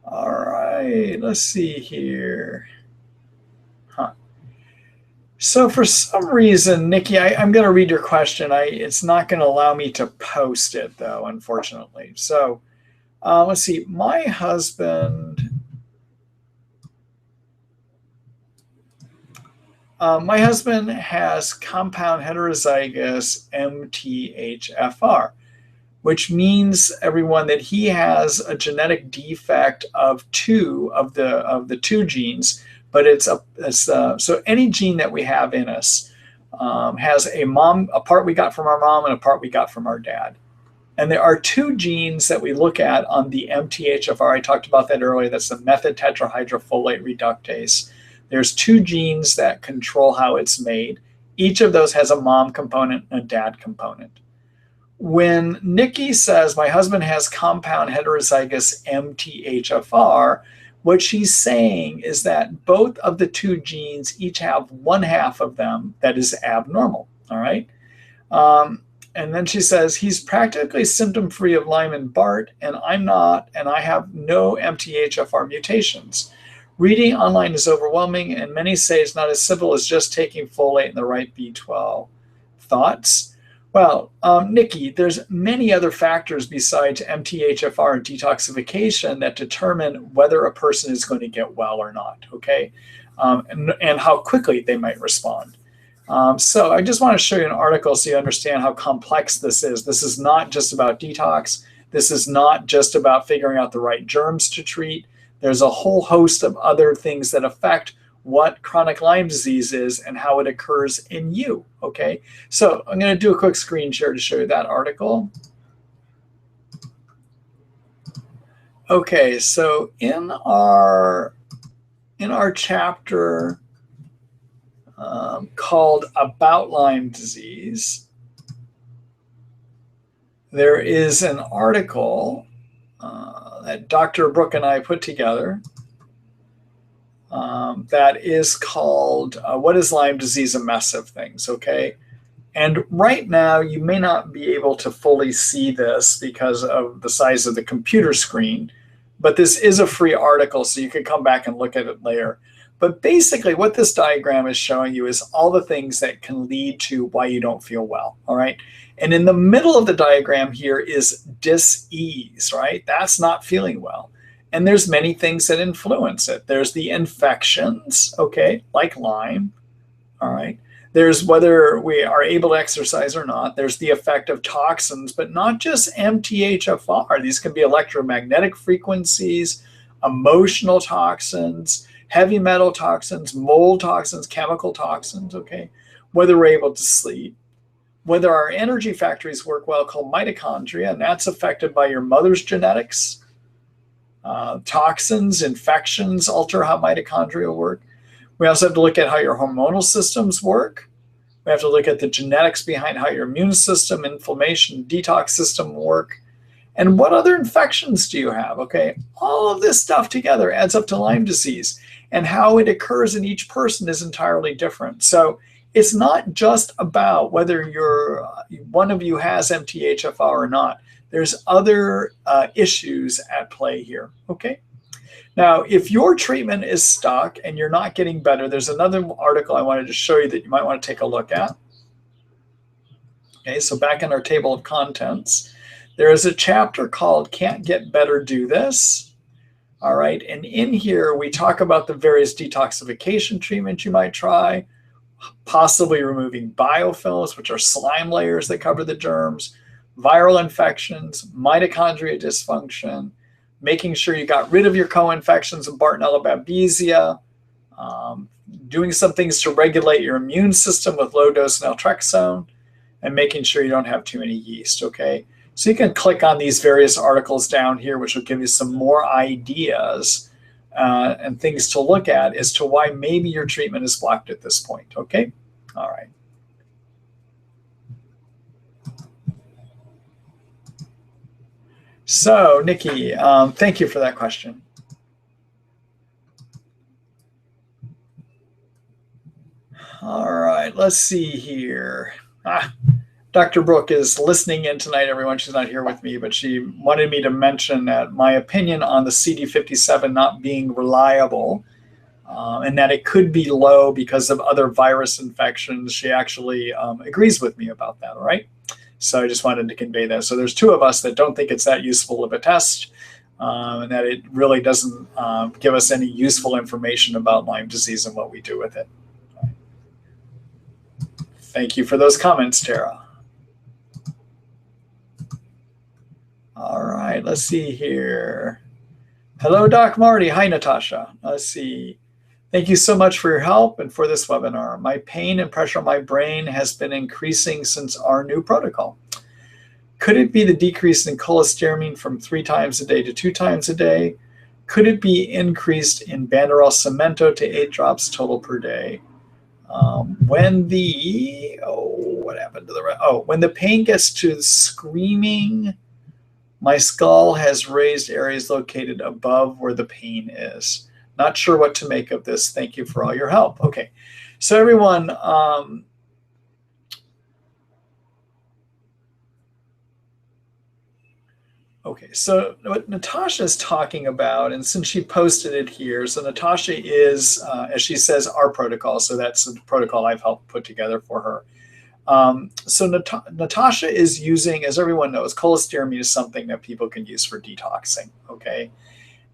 All right, let's see here. So for some reason, Nikki, I'm going to read your question. It's not going to allow me to post it, though, unfortunately. So let's see. My husband has compound heterozygous MTHFR, which means, everyone, that he has a genetic defect of two of the two genes. But so any gene that we have in us has a part we got from our mom and a part we got from our dad. And there are two genes that we look at on the MTHFR. I talked about that earlier. That's the method tetrahydrofolate reductase. There's two genes that control how it's made. Each of those has a mom component and a dad component. When Nikki says my husband has compound heterozygous MTHFR, what she's saying is that both of the two genes each have one half of them that is abnormal, all right? And then she says, he's practically symptom-free of Lyme and BART, and I'm not, and I have no MTHFR mutations. Reading online is overwhelming, and many say it's not as simple as just taking folate and the right B12. Thoughts? Well, Nikki, there's many other factors besides MTHFR and detoxification that determine whether a person is going to get well or not, okay? And how quickly they might respond. So I just want to show you an article so you understand how complex this is. This is not just about detox. This is not just about figuring out the right germs to treat. There's a whole host of other things that affect what chronic Lyme disease is and how it occurs in you, okay? So I'm going to do a quick screen share to show you that article. Okay, so in our chapter called About Lyme Disease, there is an article that Dr. Brooke and I put together that is called What is Lyme Disease? A Mess of Things, okay? And right now, you may not be able to fully see this because of the size of the computer screen, but this is a free article, so you can come back and look at it later. But basically, what this diagram is showing you is all the things that can lead to why you don't feel well, all right? And in the middle of the diagram here is dis-ease, right? That's not feeling well. And there's many things that influence it. There's the infections, okay, like Lyme, all right? There's whether we are able to exercise or not. There's the effect of toxins, but not just MTHFR. These can be electromagnetic frequencies, emotional toxins, heavy metal toxins, mold toxins, chemical toxins, okay? Whether we're able to sleep. whether our energy factories work well, called mitochondria, and that's affected by your mother's genetics. Toxins, infections alter how mitochondria work. We also have to look at how your hormonal systems work. We have to look at the genetics behind how your immune system, inflammation, detox system work. And what other infections do you have? Okay, all of this stuff together adds up to Lyme disease. And how it occurs in each person is entirely different. So it's not just about whether one of you has MTHFR or not. There's other issues at play here. Okay. Now, if your treatment is stuck and you're not getting better, there's another article I wanted to show you that you might want to take a look at. Okay, so back in our table of contents, there is a chapter called Can't Get Better, Do This. All right, and in here we talk about the various detoxification treatments you might try, possibly removing biofilms, which are slime layers that cover the germs, viral infections, mitochondria dysfunction, making sure you got rid of your co-infections of Bartonella babesia, doing some things to regulate your immune system with low-dose naltrexone, and making sure you don't have too many yeast, okay? So you can click on these various articles down here, which will give you some more ideas and things to look at as to why maybe your treatment is blocked at this point, okay? All right. So, Nikki, thank you for that question. All right, let's see here. Dr. Brooke is listening in tonight, everyone. She's not here with me, but she wanted me to mention that my opinion on the CD57 not being reliable and that it could be low because of other virus infections. She actually agrees with me about that, all right? So I just wanted to convey that. So there's two of us that don't think it's that useful of a test and that it really doesn't give us any useful information about Lyme disease and what we do with it. Thank you for those comments, Tara. All right, let's see here. Hello, Doc Marty. Hi, Natasha. Let's see. Thank you so much for your help and for this webinar. My pain and pressure on my brain has been increasing since our new protocol. Could it be the decrease in cholestyramine from 3 times a day to 2 times a day? Could it be increased in Banderol Cemento to 8 drops total per day? When the pain gets to screaming, my skull has raised areas located above where the pain is. Not sure what to make of this. Thank you for all your help. Okay, so everyone, okay, so what Natasha is talking about, and since she posted it here, so Natasha is, as she says, our protocol. So that's the protocol I've helped put together for her. So Natasha is using, as everyone knows, cholestyramine is something that people can use for detoxing, okay?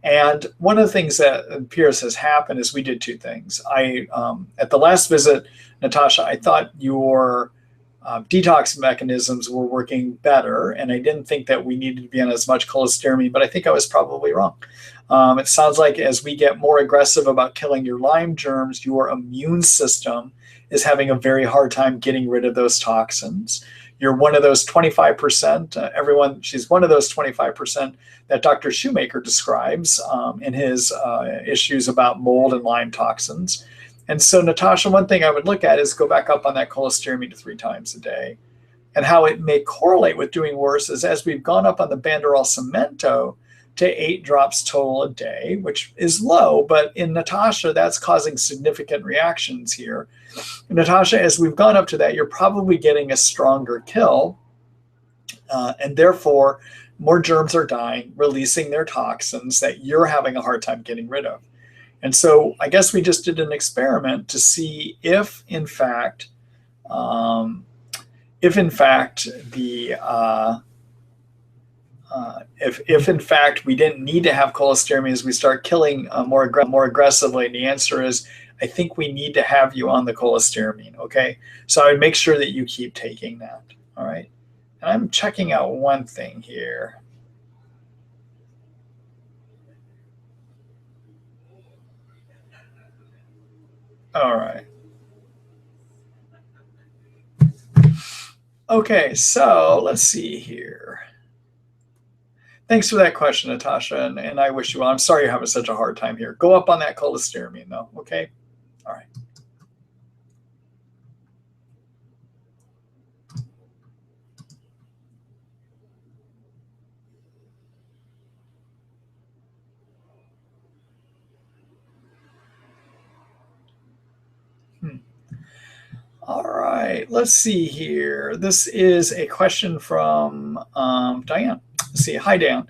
And one of the things that appears has happened is we did 2 things. At the last visit, Natasha, I thought your detox mechanisms were working better, and I didn't think that we needed to be on as much cholestyramine, but I think I was probably wrong. It sounds like as we get more aggressive about killing your Lyme germs, your immune system is having a very hard time getting rid of those toxins. You're one of those 25%, she's one of those 25% that Dr. Shoemaker describes in his issues about mold and Lyme toxins. And so, Natasha, one thing I would look at is go back up on that cholestyramine to 3 times a day. And how it may correlate with doing worse is as we've gone up on the Banderol Cemento to 8 drops total a day, which is low, but in Natasha, that's causing significant reactions here. Natasha, as we've gone up to that, you're probably getting a stronger kill, and therefore more germs are dying, releasing their toxins that you're having a hard time getting rid of. And so I guess we just did an experiment to see if in fact the if in fact we didn't need to have cholestyramine as we start killing more aggressively. And the answer is, I think we need to have you on the cholestyramine, okay? So I would make sure that you keep taking that, all right? And I'm checking out one thing here. All right. Okay, so let's see here. Thanks for that question, Natasha, and I wish you well. I'm sorry you're having such a hard time here. Go up on that cholestyramine, though, okay? All right. Hmm. All right, let's see here. This is a question from Diane. Let's see. Hi, Dan.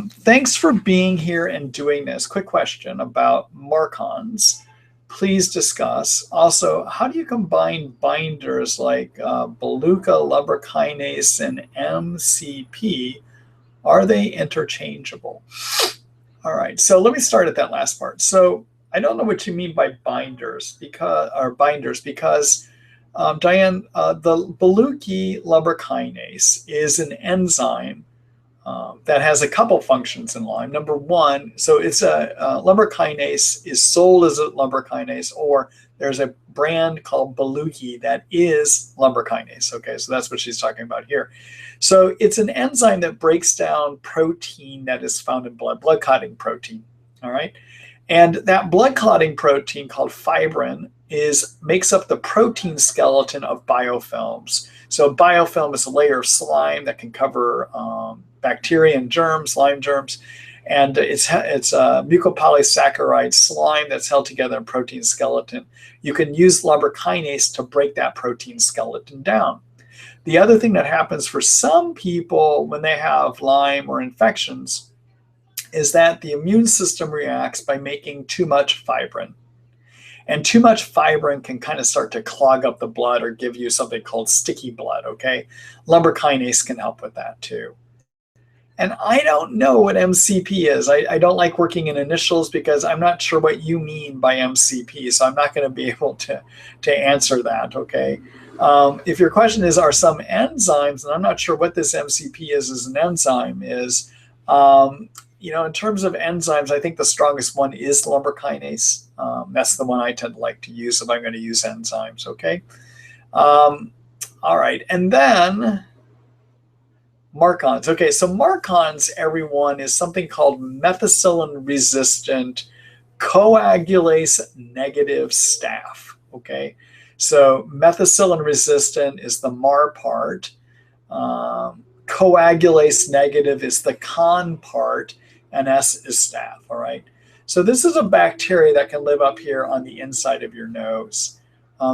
Thanks for being here and doing this. Quick question about Marcons. Please discuss. Also, how do you combine binders like Beluga, kinase, and MCP? Are they interchangeable? All right, so let me start at that last part. So I don't know what you mean by binders because Diane, the Beluga kinase is an enzyme that has a couple functions in Lyme. Number one, so it's a lumber kinase is sold as a lumber kinase, or there's a brand called Beluga that is lumber kinase. Okay, so that's what she's talking about here. So it's an enzyme that breaks down protein that is found in blood clotting protein. All right, and that blood clotting protein called fibrin makes up the protein skeleton of biofilms. So biofilm is a layer of slime that can cover bacteria and germs, Lyme germs, and it's a mucopolysaccharide slime that's held together in protein skeleton. You can use lumber kinase to break that protein skeleton down. The other thing that happens for some people when they have Lyme or infections is that the immune system reacts by making too much fibrin. And too much fibrin can kind of start to clog up the blood or give you something called sticky blood, okay? Lumber kinase can help with that too. And I don't know what MCP is. I don't like working in initials because I'm not sure what you mean by MCP. So I'm not going to be able to answer that, okay? If your question is, are some enzymes, and I'm not sure what this MCP is as an enzyme, is, in terms of enzymes, I think the strongest one is lumber kinase. That's the one I tend to like to use if I'm going to use enzymes, okay? All right, and then Marcons. Okay, so Marcons, everyone, is something called methicillin-resistant coagulase negative staph, okay? So methicillin-resistant is the MAR part. Coagulase negative is the con part, and S is staph, all right? So this is a bacteria that can live up here on the inside of your nose.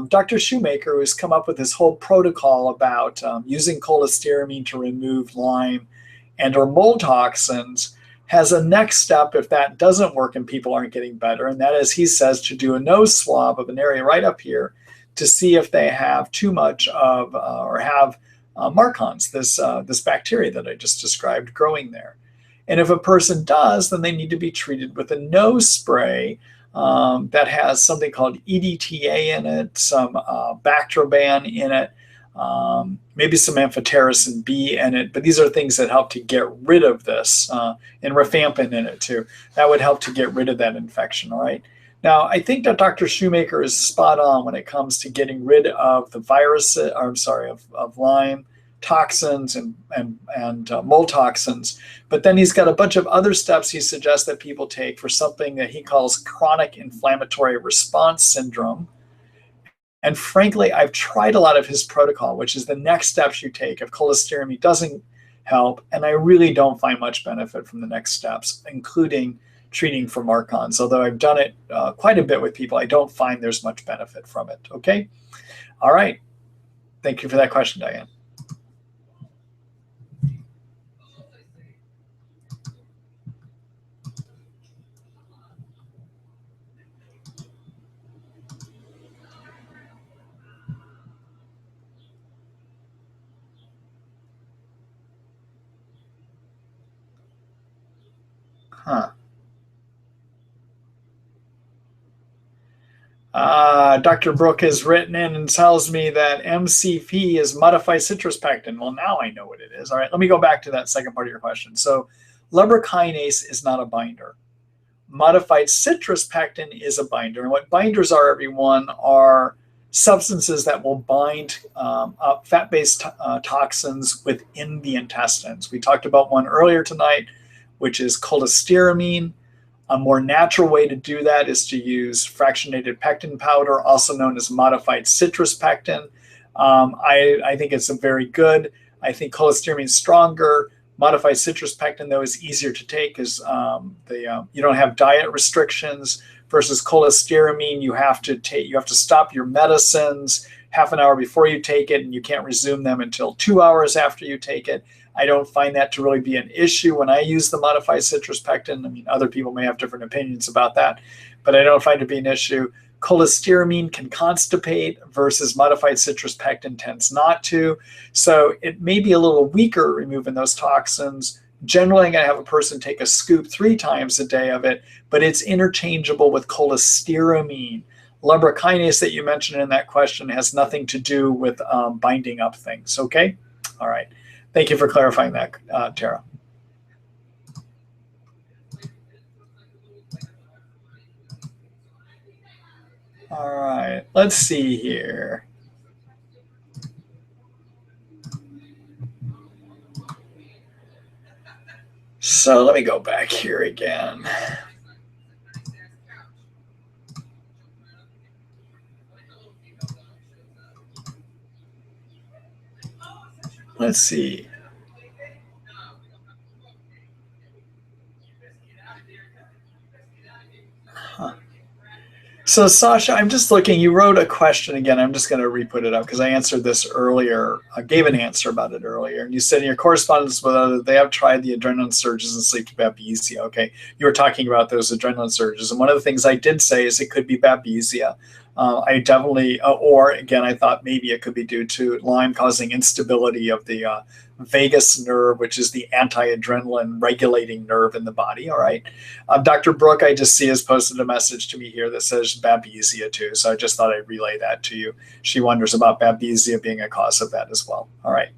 Dr. Shoemaker, who's come up with this whole protocol about using cholestyramine to remove Lyme and or mold toxins, has a next step if that doesn't work and people aren't getting better, and that is, he says, to do a nose swab of an area right up here to see if they have too much of or have Marcons, this bacteria that I just described growing there. And if a person does, then they need to be treated with a nose spray that has something called EDTA in it, some Bactroban in it, maybe some amphotericin B in it. But these are things that help to get rid of this, and rifampin in it too. That would help to get rid of that infection, all right? Now, I think that Dr. Shoemaker is spot on when it comes to getting rid of the virus, or I'm sorry, of Lyme toxins and mold toxins. But then he's got a bunch of other steps he suggests that people take for something that he calls chronic inflammatory response syndrome. And frankly, I've tried a lot of his protocol, which is the next steps you take if cholestyramine doesn't help. And I really don't find much benefit from the next steps, including treating for Marcons. Although I've done it quite a bit with people, I don't find there's much benefit from it. Okay. All right. Thank you for that question, Diane. Huh. Dr. Brook has written in and tells me that MCP is modified citrus pectin. Well, now I know what it is. All right, let me go back to that second part of your question. So lumber kinase is not a binder. Modified citrus pectin is a binder. And what binders are, everyone, are substances that will bind up fat-based toxins within the intestines. We talked about one earlier tonight, which is cholestyramine. A more natural way to do that is to use fractionated pectin powder, also known as modified citrus pectin. I think it's a very good. I think cholestyramine is stronger. Modified citrus pectin, though, is easier to take because you don't have diet restrictions. Versus cholestyramine, you have to stop your medicines half an hour before you take it, and you can't resume them until 2 hours after you take it. I don't find that to really be an issue when I use the modified citrus pectin. I mean, other people may have different opinions about that, but I don't find it to be an issue. Cholestyramine can constipate versus modified citrus pectin tends not to. So it may be a little weaker removing those toxins. Generally, I'm going to have a person take a scoop 3 times a day of it, but it's interchangeable with cholestyramine. Lumbrokinase that you mentioned in that question has nothing to do with binding up things, okay? All right. Thank you for clarifying that, Tara. All right, let's see here. So let me go back here again. Let's see. So Sasha, I'm just looking, you wrote a question again. I'm just going to re-put it up because I answered this earlier. I gave an answer about it earlier. And you said in your correspondence with others, they have tried the adrenaline surges and sleep babesia. Okay. You were talking about those adrenaline surges. And one of the things I did say is it could be babesia. I definitely, or again, I thought maybe it could be due to Lyme causing instability of the vagus nerve, which is the anti-adrenaline regulating nerve in the body. All right. Dr. Brooke, I just see has posted a message to me here that says babesia too. So I just thought I'd relay that to you. She wonders about babesia being a cause of that as well. All right.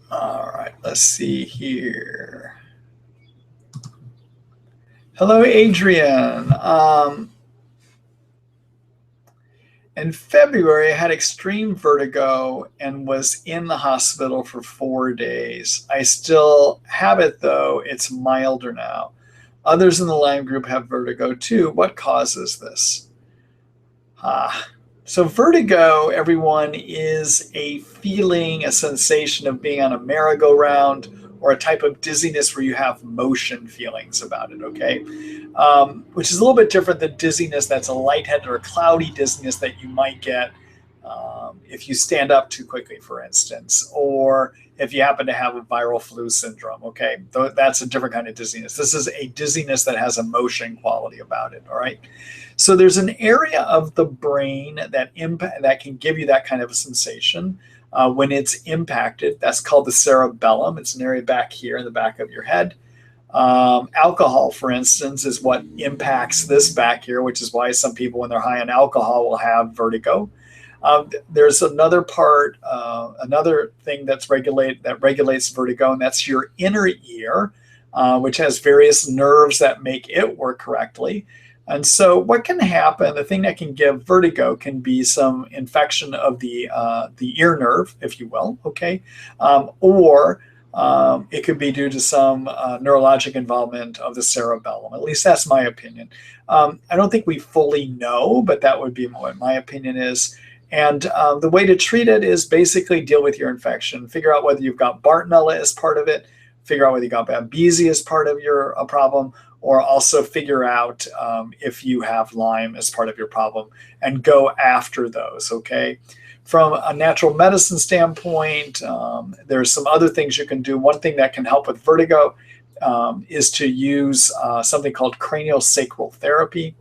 All right, let's see here. Hello, Adrian. In February, I had extreme vertigo and was in the hospital for 4 days. I still have it, though. It's milder now. Others in the Lyme group have vertigo, too. What causes this? So vertigo, everyone, is a feeling, a sensation of being on a merry-go-round or a type of dizziness where you have motion feelings about it, okay? Which is a little bit different than dizziness that's a lightheaded or cloudy dizziness that you might get if you stand up too quickly, for instance, or if you happen to have a viral flu syndrome, okay? That's a different kind of dizziness. This is a dizziness that has a motion quality about it, all right? So there's an area of the brain that can give you that kind of a sensation when it's impacted. That's called the cerebellum. It's an area back here in the back of your head. Alcohol, for instance, is what impacts this back here, which is why some people, when they're high on alcohol, will have vertigo. There's another part, another thing that regulates vertigo, and that's your inner ear, which has various nerves that make it work correctly. And so what can happen, the thing that can give vertigo can be some infection of the ear nerve, if you will, okay? Or it could be due to some neurologic involvement of the cerebellum. At least that's my opinion. I don't think we fully know, but that would be what my opinion is. And the way to treat it is basically deal with your infection, figure out whether you've got Bartonella as part of it, figure out whether you got babesia as part of your problem, or also figure out if you have Lyme as part of your problem and go after those, okay? From a natural medicine standpoint, there's some other things you can do. One thing that can help with vertigo is to use something called craniosacral therapy.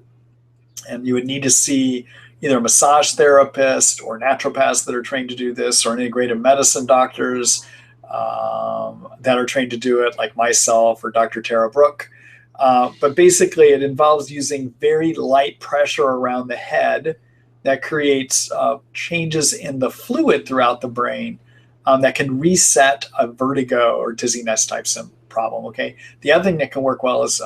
And you would need to see either a massage therapist or naturopaths that are trained to do this, or integrative medicine doctors that are trained to do it, like myself or Dr. Tara Brooke. But basically, it involves using very light pressure around the head that creates changes in the fluid throughout the brain that can reset a vertigo or dizziness type problem. Okay. The other thing that can work well is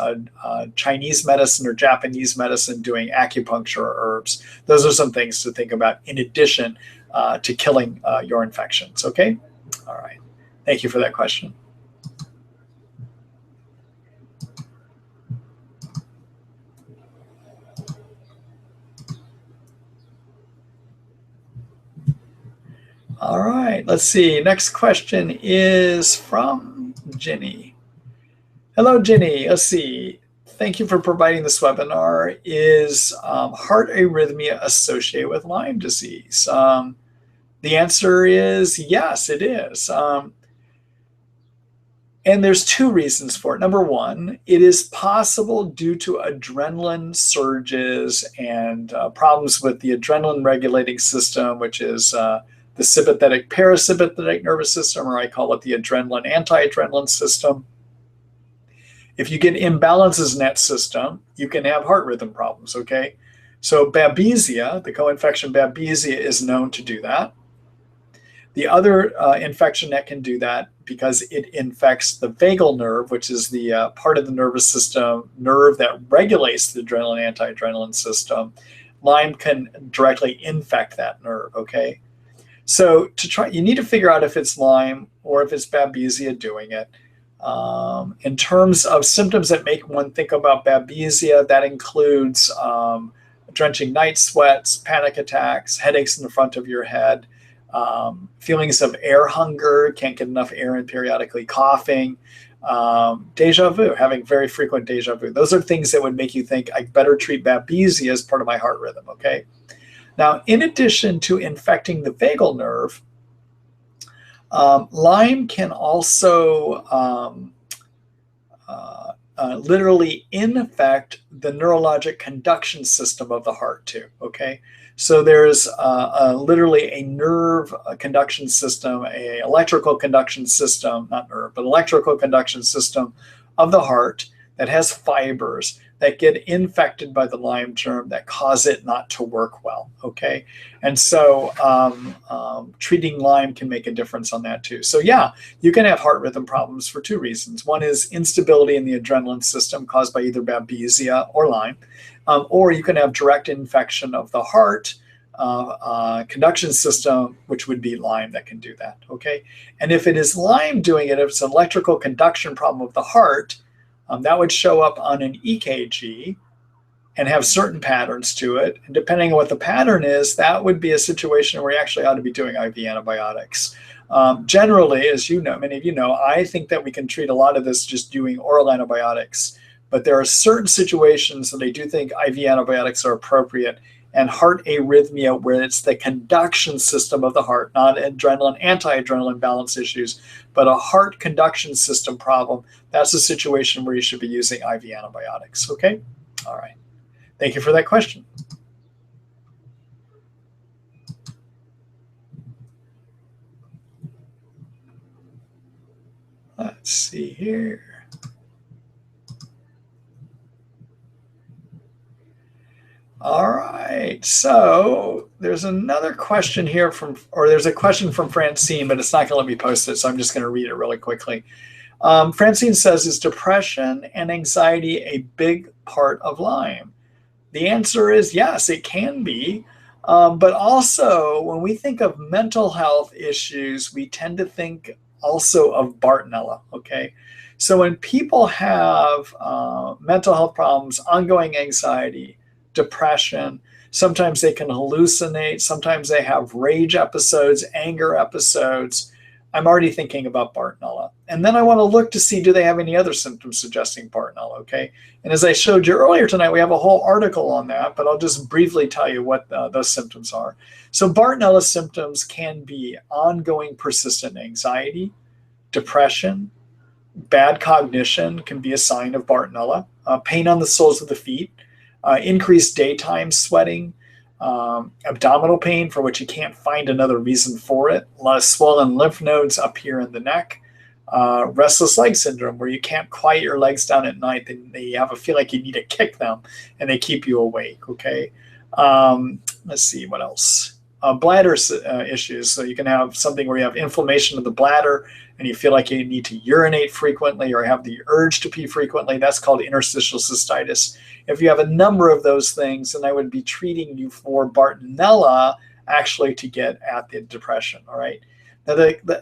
Chinese medicine or Japanese medicine doing acupuncture or herbs. Those are some things to think about in addition to killing your infections. Okay. All right. Thank you for that question. All right, let's see. Next question is from Jenny. Hello, Jenny. Let's see. Thank you for providing this webinar. Is heart arrhythmia associated with Lyme disease? The answer is yes, it is. And there's two reasons for it. Number one, it is possible due to adrenaline surges and problems with the adrenaline regulating system, which is the sympathetic parasympathetic nervous system, or I call it the adrenaline anti-adrenaline system. If you get imbalances in that system, you can have heart rhythm problems, okay? So Babesia, the co-infection Babesia, is known to do that. The other infection that can do that, because it infects the vagal nerve, which is the part of the nervous system, nerve that regulates the adrenaline anti-adrenaline system, Lyme can directly infect that nerve, okay? So you need to figure out if it's Lyme or if it's Babesia doing it. In terms of symptoms that make one think about Babesia, that includes drenching night sweats, panic attacks, headaches in the front of your head, feelings of air hunger, can't get enough air and periodically coughing, deja vu, having very frequent deja vu. Those are things that would make you think I better treat Babesia as part of my heart rhythm, okay? Now, in addition to infecting the vagal nerve, Lyme can also literally infect the neurologic conduction system of the heart too, okay? So there's literally a nerve conduction system, a electrical conduction system, not nerve, but electrical conduction system of the heart that has fibers that get infected by the Lyme germ that cause it not to work well, okay? And so treating Lyme can make a difference on that too. So yeah, you can have heart rhythm problems for two reasons. One is instability in the adrenaline system caused by either Babesia or Lyme, or you can have direct infection of the heart conduction system, which would be Lyme that can do that, okay? And if it is Lyme doing it, if it's an electrical conduction problem of the heart, that would show up on an EKG and have certain patterns to it. And depending on what the pattern is, that would be a situation where you actually ought to be doing IV antibiotics. Generally, as you know, many of you know, I think that we can treat a lot of this just doing oral antibiotics. But there are certain situations that I do think IV antibiotics are appropriate. And heart arrhythmia, where it's the conduction system of the heart, not adrenaline, anti-adrenaline balance issues, but a heart conduction system problem, that's a situation where you should be using IV antibiotics, okay? All right. Thank you for that question. Let's see here. All right, so there's another question here there's a question from Francine, but it's not going to let me post it, so I'm just going to read it really quickly. Francine says, is depression and anxiety a big part of Lyme? The answer is yes, it can be. But also, when we think of mental health issues, we tend to think also of Bartonella, okay? So when people have mental health problems, ongoing anxiety, depression, sometimes they can hallucinate, sometimes they have rage episodes, anger episodes, I'm already thinking about Bartonella. And then I want to look to see, do they have any other symptoms suggesting Bartonella, okay? And as I showed you earlier tonight, we have a whole article on that, but I'll just briefly tell you what those symptoms are. So Bartonella symptoms can be ongoing persistent anxiety, depression, bad cognition can be a sign of Bartonella, pain on the soles of the feet, increased daytime sweating, abdominal pain for which you can't find another reason for it, a lot of swollen lymph nodes up here in the neck, restless leg syndrome, where you can't quiet your legs down at night, and you have a feel like you need to kick them, and they keep you awake. Okay, let's see what else. Bladder issues. So you can have something where you have inflammation of the bladder, and you feel like you need to urinate frequently or have the urge to pee frequently. That's called interstitial cystitis. If you have a number of those things, then I would be treating you for Bartonella, actually, to get at the depression. All right. Now,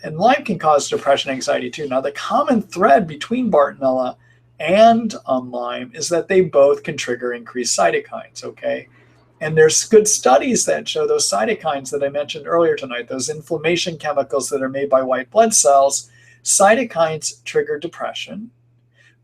and Lyme can cause depression, anxiety too. Now, the common thread between Bartonella and Lyme is that they both can trigger increased cytokines. Okay. And there's good studies that show those cytokines that I mentioned earlier tonight, those inflammation chemicals that are made by white blood cells. Cytokines trigger depression,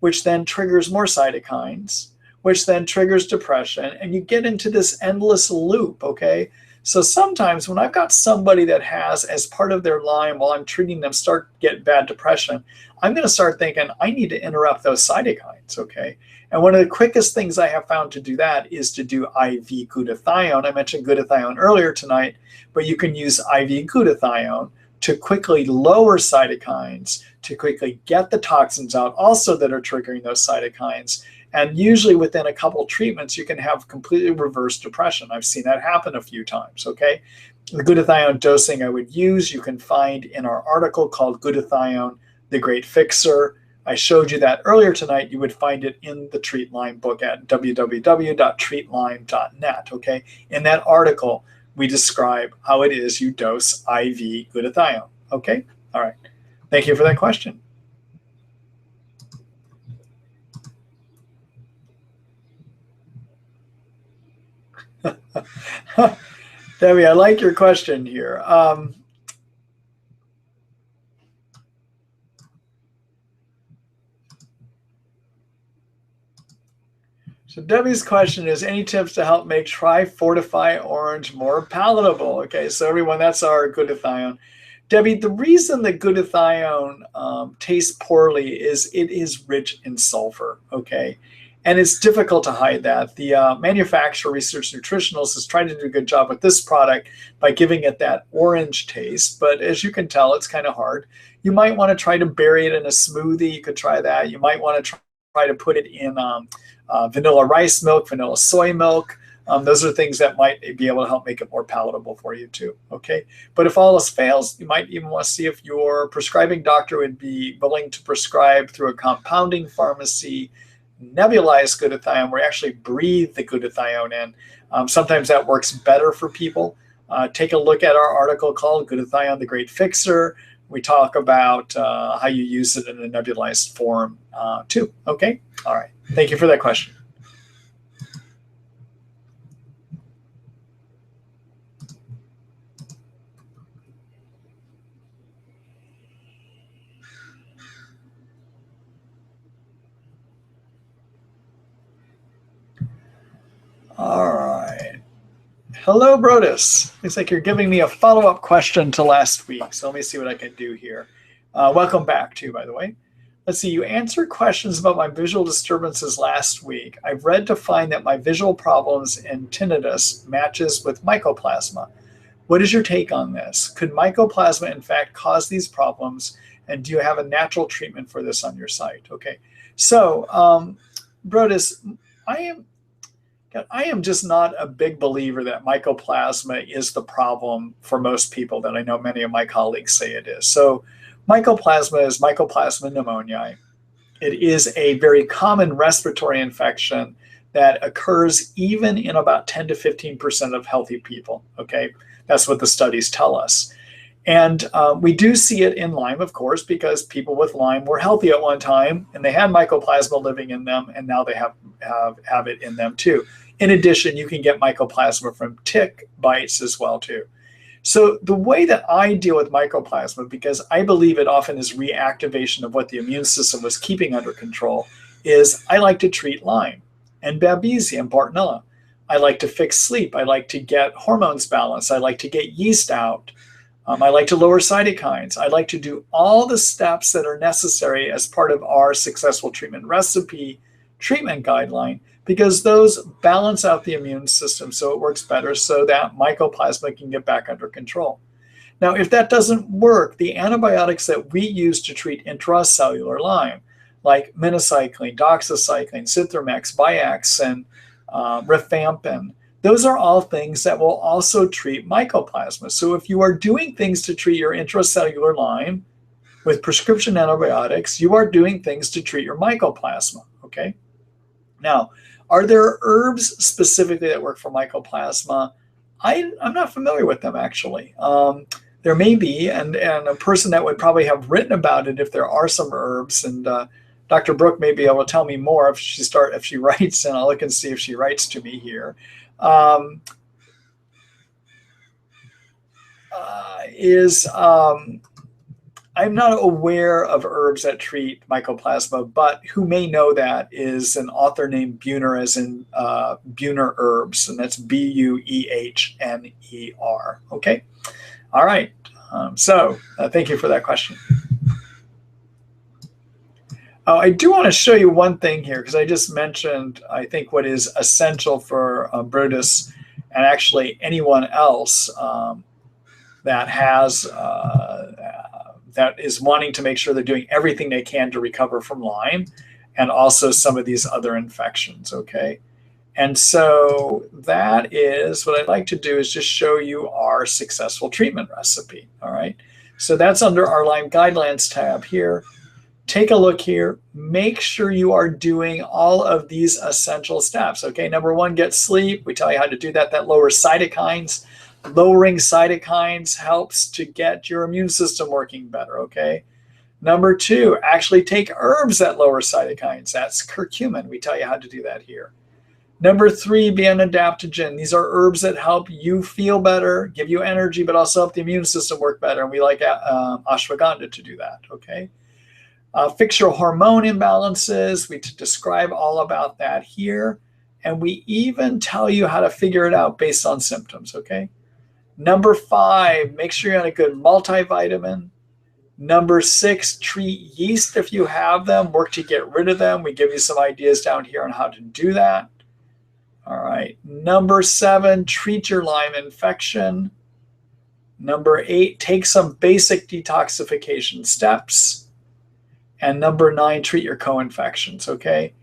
which then triggers more cytokines, which then triggers depression. And you get into this endless loop, okay? So sometimes when I've got somebody that has, as part of their Lyme, while I'm treating them, start get bad depression, I'm going to start thinking, I need to interrupt those cytokines, okay? And one of the quickest things I have found to do that is to do IV glutathione. I mentioned glutathione earlier tonight, but you can use IV glutathione to quickly lower cytokines, to quickly get the toxins out also that are triggering those cytokines. And usually within a couple treatments, you can have completely reversed depression. I've seen that happen a few times, okay? The glutathione dosing I would use, you can find in our article called Glutathione, the Great Fixer. I showed you that earlier tonight. You would find it in the Treat Lyme book at www.treatlyme.net, okay? In that article, we describe how it is you dose IV glutathione, okay? All right. Thank you for that question. Debbie, I like your question here. So Debbie's question is, any tips to help make Tri-Fortify Orange more palatable? Okay, so everyone, that's our glutathione. Debbie, the reason that glutathione tastes poorly is it is rich in sulfur, okay? And it's difficult to hide that. The manufacturer, Research Nutritionals, has tried to do a good job with this product by giving it that orange taste. But as you can tell, it's kind of hard. You might want to try to bury it in a smoothie. You could try that. You might want to try to put it in vanilla rice milk, vanilla soy milk. Those are things that might be able to help make it more palatable for you too, okay? But if all else fails, you might even want to see if your prescribing doctor would be willing to prescribe through a compounding pharmacy nebulized glutathione, where you actually breathe the glutathione in. Sometimes that works better for people. Take a look at our article called Glutathione, the Great Fixer. We talk about how you use it in a nebulized form too, okay? All right, thank you for that question. All right. Hello, Brodus. Looks like you're giving me a follow-up question to last week. So let me see what I can do here. Welcome back too, by the way. Let's see, you answered questions about my visual disturbances last week. I've read to find that my visual problems and tinnitus matches with mycoplasma. What is your take on this? Could mycoplasma in fact cause these problems? And do you have a natural treatment for this on your site? Okay, so Brodus, I am just not a big believer that mycoplasma is the problem for most people that I know many of my colleagues say it is. So mycoplasma is Mycoplasma pneumoniae. It is a very common respiratory infection that occurs even in about 10 to 15% of healthy people, okay? That's what the studies tell us. And we do see it in Lyme, of course, because people with Lyme were healthy at one time and they had mycoplasma living in them, and now they have it in them too. In addition, you can get mycoplasma from tick bites as well too. So the way that I deal with mycoplasma, because I believe it often is reactivation of what the immune system was keeping under control, is I like to treat Lyme and Babesia and Bartonella. I like to fix sleep. I like to get hormones balanced. I like to get yeast out. I like to lower cytokines. I like to do all the steps that are necessary as part of our successful treatment recipe treatment guideline, because those balance out the immune system so it works better, so that mycoplasma can get back under control. Now, if that doesn't work, the antibiotics that we use to treat intracellular Lyme, like minocycline, doxycycline, Zithromex, Biax, and rifampin, those are all things that will also treat mycoplasma. So if you are doing things to treat your intracellular Lyme with prescription antibiotics, you are doing things to treat your mycoplasma, okay? Now, are there herbs specifically that work for mycoplasma? I'm not familiar with them, actually. There may be, and a person that would probably have written about it if there are some herbs, and Dr. Brooke may be able to tell me more if she writes, and I'll look and see if she writes to me here. I'm not aware of herbs that treat mycoplasma, but who may know that is an author named Buehner, as in Buehner Herbs, and that's Buehner. Okay? All right. So thank you for that question. Oh, I do want to show you one thing here, because I just mentioned, I think, what is essential for Brutus and actually anyone else that has that is wanting to make sure they're doing everything they can to recover from Lyme and also some of these other infections, okay? And so that is what I'd like to do, is just show you our successful treatment recipe, all right? So that's under our Lyme Guidelines tab here. Take a look here. Make sure you are doing all of these essential steps, okay? Number one, get sleep. We tell you how to do that. That lowers cytokines. Lowering cytokines helps to get your immune system working better, okay? Number two, actually take herbs that lower cytokines. That's curcumin. We tell you how to do that here. Number three, be an adaptogen. These are herbs that help you feel better, give you energy, but also help the immune system work better. And we like ashwagandha to do that, okay? Fix your hormone imbalances. We describe all about that here. And we even tell you how to figure it out based on symptoms, okay? Number five, make sure you're on a good multivitamin. Number six, treat yeast if you have them. Work to get rid of them. We give you some ideas down here on how to do that. All right. Number seven, treat your Lyme infection. Number eight, take some basic detoxification steps. And number nine, treat your co-infections, okay?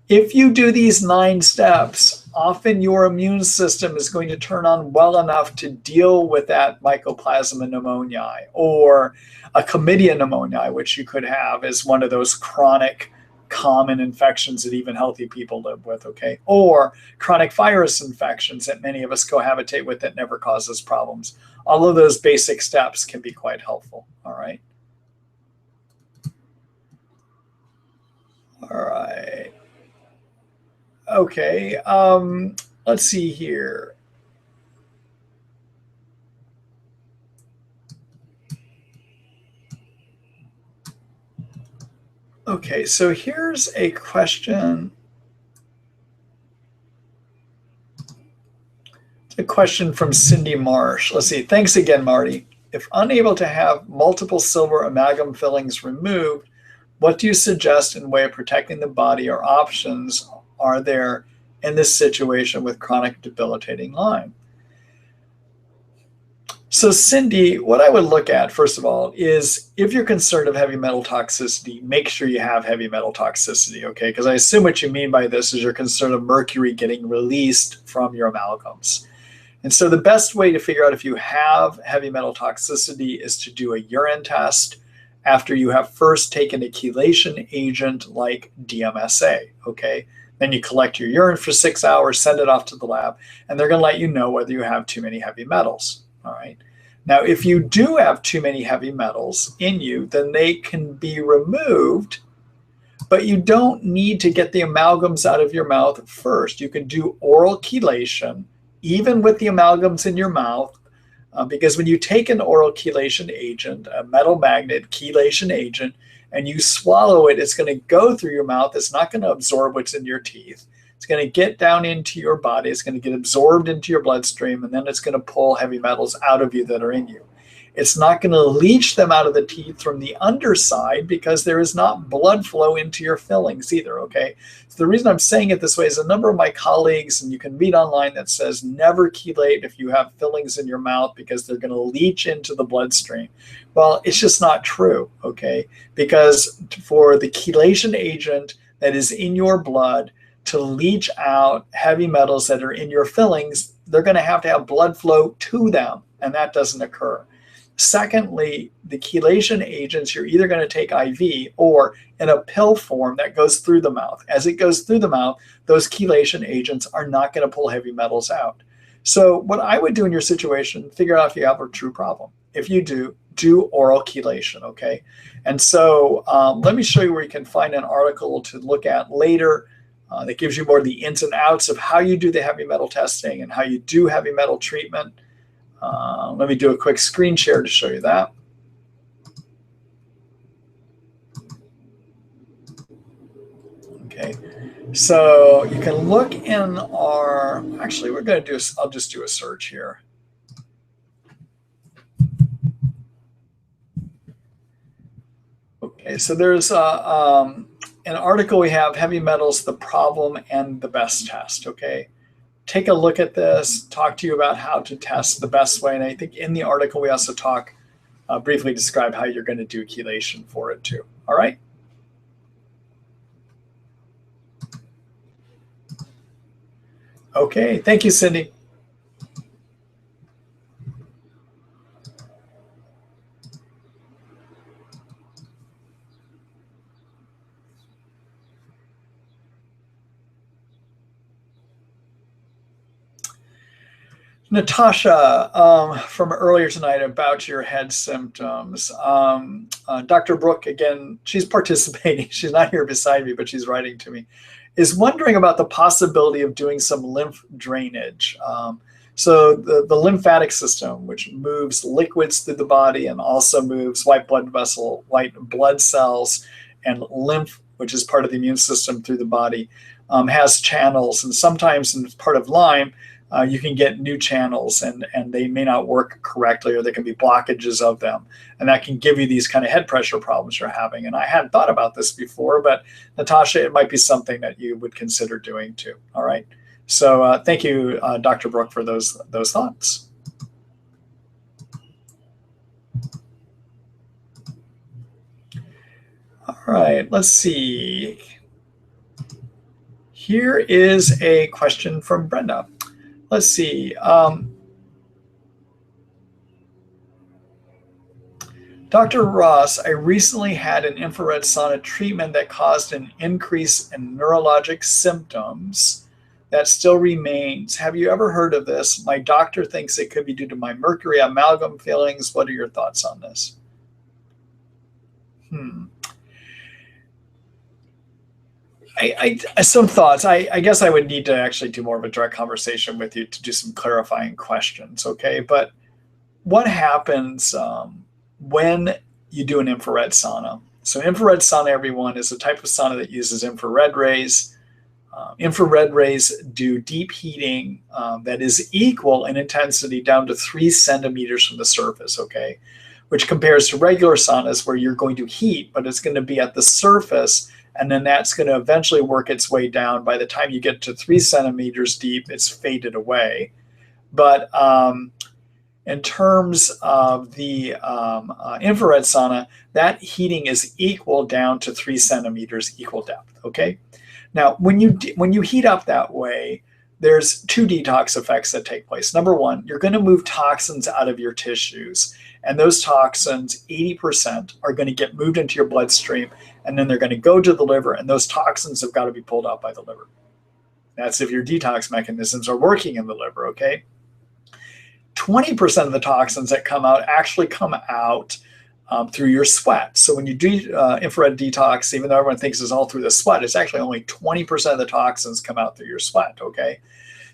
If you do these 9 steps, often your immune system is going to turn on well enough to deal with that Mycoplasma pneumoniae, or a chlamydia pneumoniae, which you could have as one of those chronic common infections that even healthy people live with, okay? Or chronic virus infections that many of us cohabitate with that never causes problems. All of those basic steps can be quite helpful, all right? All right. Okay, let's see here. Okay, so here's a question. It's a question from Cindy Marsh. Let's see. Thanks again, Marty. If unable to have multiple silver amalgam fillings removed, what do you suggest in way of protecting the body, or options are there in this situation with chronic debilitating Lyme? So Cindy, what I would look at, first of all, is if you're concerned of heavy metal toxicity, make sure you have heavy metal toxicity, okay? Because I assume what you mean by this is you're concerned of mercury getting released from your amalgams. And so the best way to figure out if you have heavy metal toxicity is to do a urine test after you have first taken a chelation agent like DMSA, okay? Then you collect your urine for 6 hours, send it off to the lab, and they're going to let you know whether you have too many heavy metals, all right? Now, if you do have too many heavy metals in you, then they can be removed, but you don't need to get the amalgams out of your mouth first. You can do oral chelation, even with the amalgams in your mouth, because when you take an oral chelation agent, a metal magnet chelation agent, and you swallow it, it's going to go through your mouth. It's not going to absorb what's in your teeth. It's going to get down into your body. It's going to get absorbed into your bloodstream, and then it's going to pull heavy metals out of you that are in you. It's not going to leach them out of the teeth from the underside because there is not blood flow into your fillings either, okay? So the reason I'm saying it this way is a number of my colleagues, and you can read online, that says never chelate if you have fillings in your mouth because they're going to leach into the bloodstream. Well, it's just not true, okay? Because for the chelation agent that is in your blood to leach out heavy metals that are in your fillings, they're going to have blood flow to them, and that doesn't occur. Secondly, the chelation agents you're either going to take IV or in a pill form that goes through the mouth. As it goes through the mouth, those chelation agents are not going to pull heavy metals out. So what I would do in your situation, figure out if you have a true problem. If you do oral chelation, okay? And so let me show you where you can find an article to look at later that gives you more of the ins and outs of how you do the heavy metal testing and how you do heavy metal treatment. Let me do a quick screen share to show you that. Okay, so you can look in our, actually we're going to do, I'll just do a search here. Okay, so there's an article we have, Heavy Metals, the Problem and the Best Test, okay? Take a look at this, talk to you about how to test the best way. And I think in the article, we also briefly describe how you're going to do chelation for it too. All right. Okay. Thank you, Cindy. Natasha, from earlier tonight about your head symptoms. Dr. Brooke, again, she's participating. She's not here beside me, but she's writing to me, is wondering about the possibility of doing some lymph drainage. So the lymphatic system, which moves liquids through the body and also moves white blood cells and lymph, which is part of the immune system through the body, has channels. And sometimes in part of Lyme, you can get new channels and they may not work correctly, or there can be blockages of them. And that can give you these kind of head pressure problems you're having. And I hadn't thought about this before, but Natasha, it might be something that you would consider doing too. All right. So thank you, Dr. Brooke, for those thoughts. All right, let's see. Here is a question from Brenda. Let's see. Dr. Ross, I recently had an infrared sauna treatment that caused an increase in neurologic symptoms that still remains. Have you ever heard of this? My doctor thinks it could be due to my mercury amalgam fillings. What are your thoughts on this? Some thoughts. I guess I would need to actually do more of a direct conversation with you to do some clarifying questions, okay? But what happens when you do an infrared sauna? So infrared sauna, everyone, is a type of sauna that uses infrared rays. Infrared rays do deep heating that is equal in intensity down to 3 centimeters from the surface, okay? Which compares to regular saunas where you're going to heat, but it's going to be at the surface, and then that's going to eventually work its way down. By the time you get to 3 centimeters deep, it's faded away. But in terms of the infrared sauna, that heating is equal down to 3 centimeters equal depth, okay? Now, when you heat up that way, there's 2 detox effects that take place. Number one, you're going to move toxins out of your tissues. And those toxins, 80%, are going to get moved into your bloodstream, and then they're going to go to the liver, and those toxins have got to be pulled out by the liver. That's if your detox mechanisms are working in the liver, okay? 20% of the toxins that come out actually come out through your sweat. So when you do infrared detox, even though everyone thinks it's all through the sweat, it's actually only 20% of the toxins come out through your sweat, okay?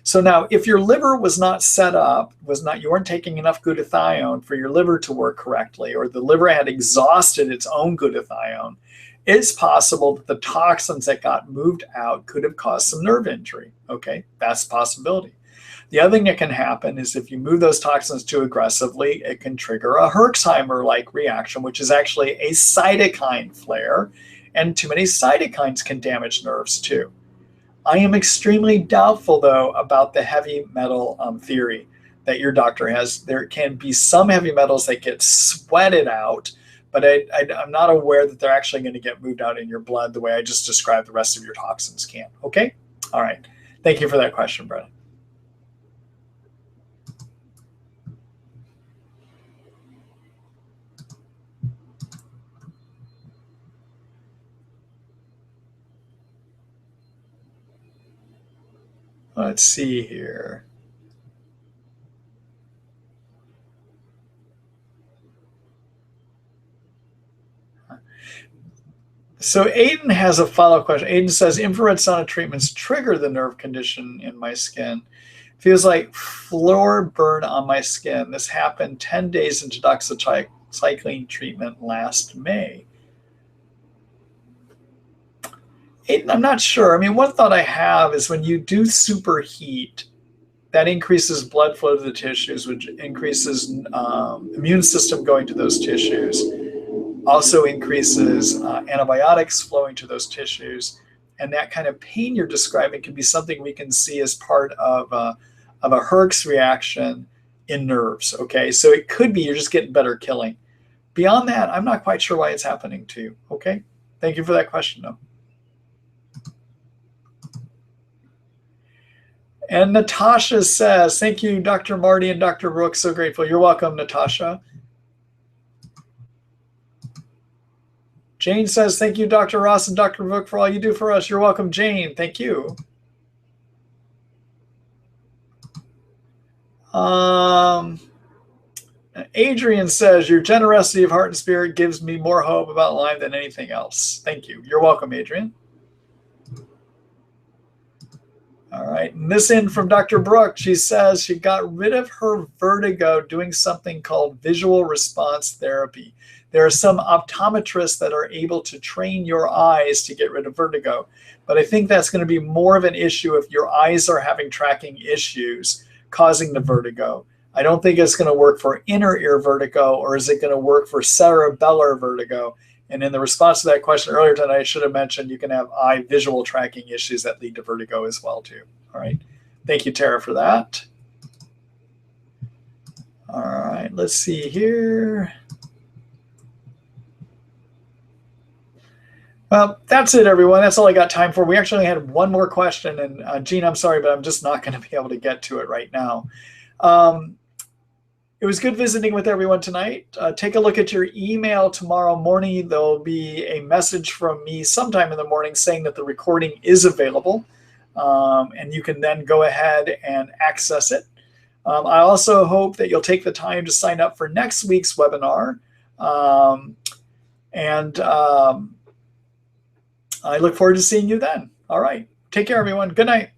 So now, if your liver was not set up, you weren't taking enough glutathione for your liver to work correctly, or the liver had exhausted its own glutathione, it's possible that the toxins that got moved out could have caused some nerve injury. Okay, that's a possibility. The other thing that can happen is if you move those toxins too aggressively, it can trigger a Herxheimer-like reaction, which is actually a cytokine flare, and too many cytokines can damage nerves too. I am extremely doubtful, though, about the heavy metal theory that your doctor has. There can be some heavy metals that get sweated out, but I'm not aware that they're actually going to get moved out in your blood the way I just described the rest of your toxins can. Okay? All right. Thank you for that question, Brennan. Let's see here. So Aiden has a follow-up question. Aiden says, infrared sauna treatments trigger the nerve condition in my skin. Feels like floor burn on my skin. This happened 10 days into doxycycline treatment last May. Aiden, I'm not sure. I mean, one thought I have is when you do superheat, that increases blood flow to the tissues, which increases immune system going to those tissues, also increases antibiotics flowing to those tissues. And that kind of pain you're describing can be something we can see as part of a Herx reaction in nerves, okay? So it could be you're just getting better killing. Beyond that, I'm not quite sure why it's happening to you, okay? Thank you for that question, though. And Natasha says, thank you, Dr. Marty and Dr. Brooks. So grateful. You're welcome, Natasha. Jane says, thank you, Dr. Ross and Dr. Brooks, for all you do for us. You're welcome, Jane. Thank you. Adrian says, your generosity of heart and spirit gives me more hope about Lyme than anything else. Thank you. You're welcome, Adrian. All right, and this in from Dr. Brooks. She says she got rid of her vertigo doing something called visual response therapy. There are some optometrists that are able to train your eyes to get rid of vertigo, but I think that's going to be more of an issue if your eyes are having tracking issues causing the vertigo. I don't think it's going to work for inner ear vertigo, or is it going to work for cerebellar vertigo? And in the response to that question earlier tonight, I should have mentioned you can have eye visual tracking issues that lead to vertigo as well, too. All right. Thank you, Tara, for that. All right. Let's see here. Well, that's it, everyone. That's all I got time for. We actually had one more question. And Gene, I'm sorry, but I'm just not going to be able to get to it right now. It was good visiting with everyone tonight. Take a look at your email tomorrow morning. There'll be a message from me sometime in the morning saying that the recording is available, and you can then go ahead and access it. I also hope that you'll take the time to sign up for next week's webinar. I look forward to seeing you then. All right. Take care, everyone. Good night.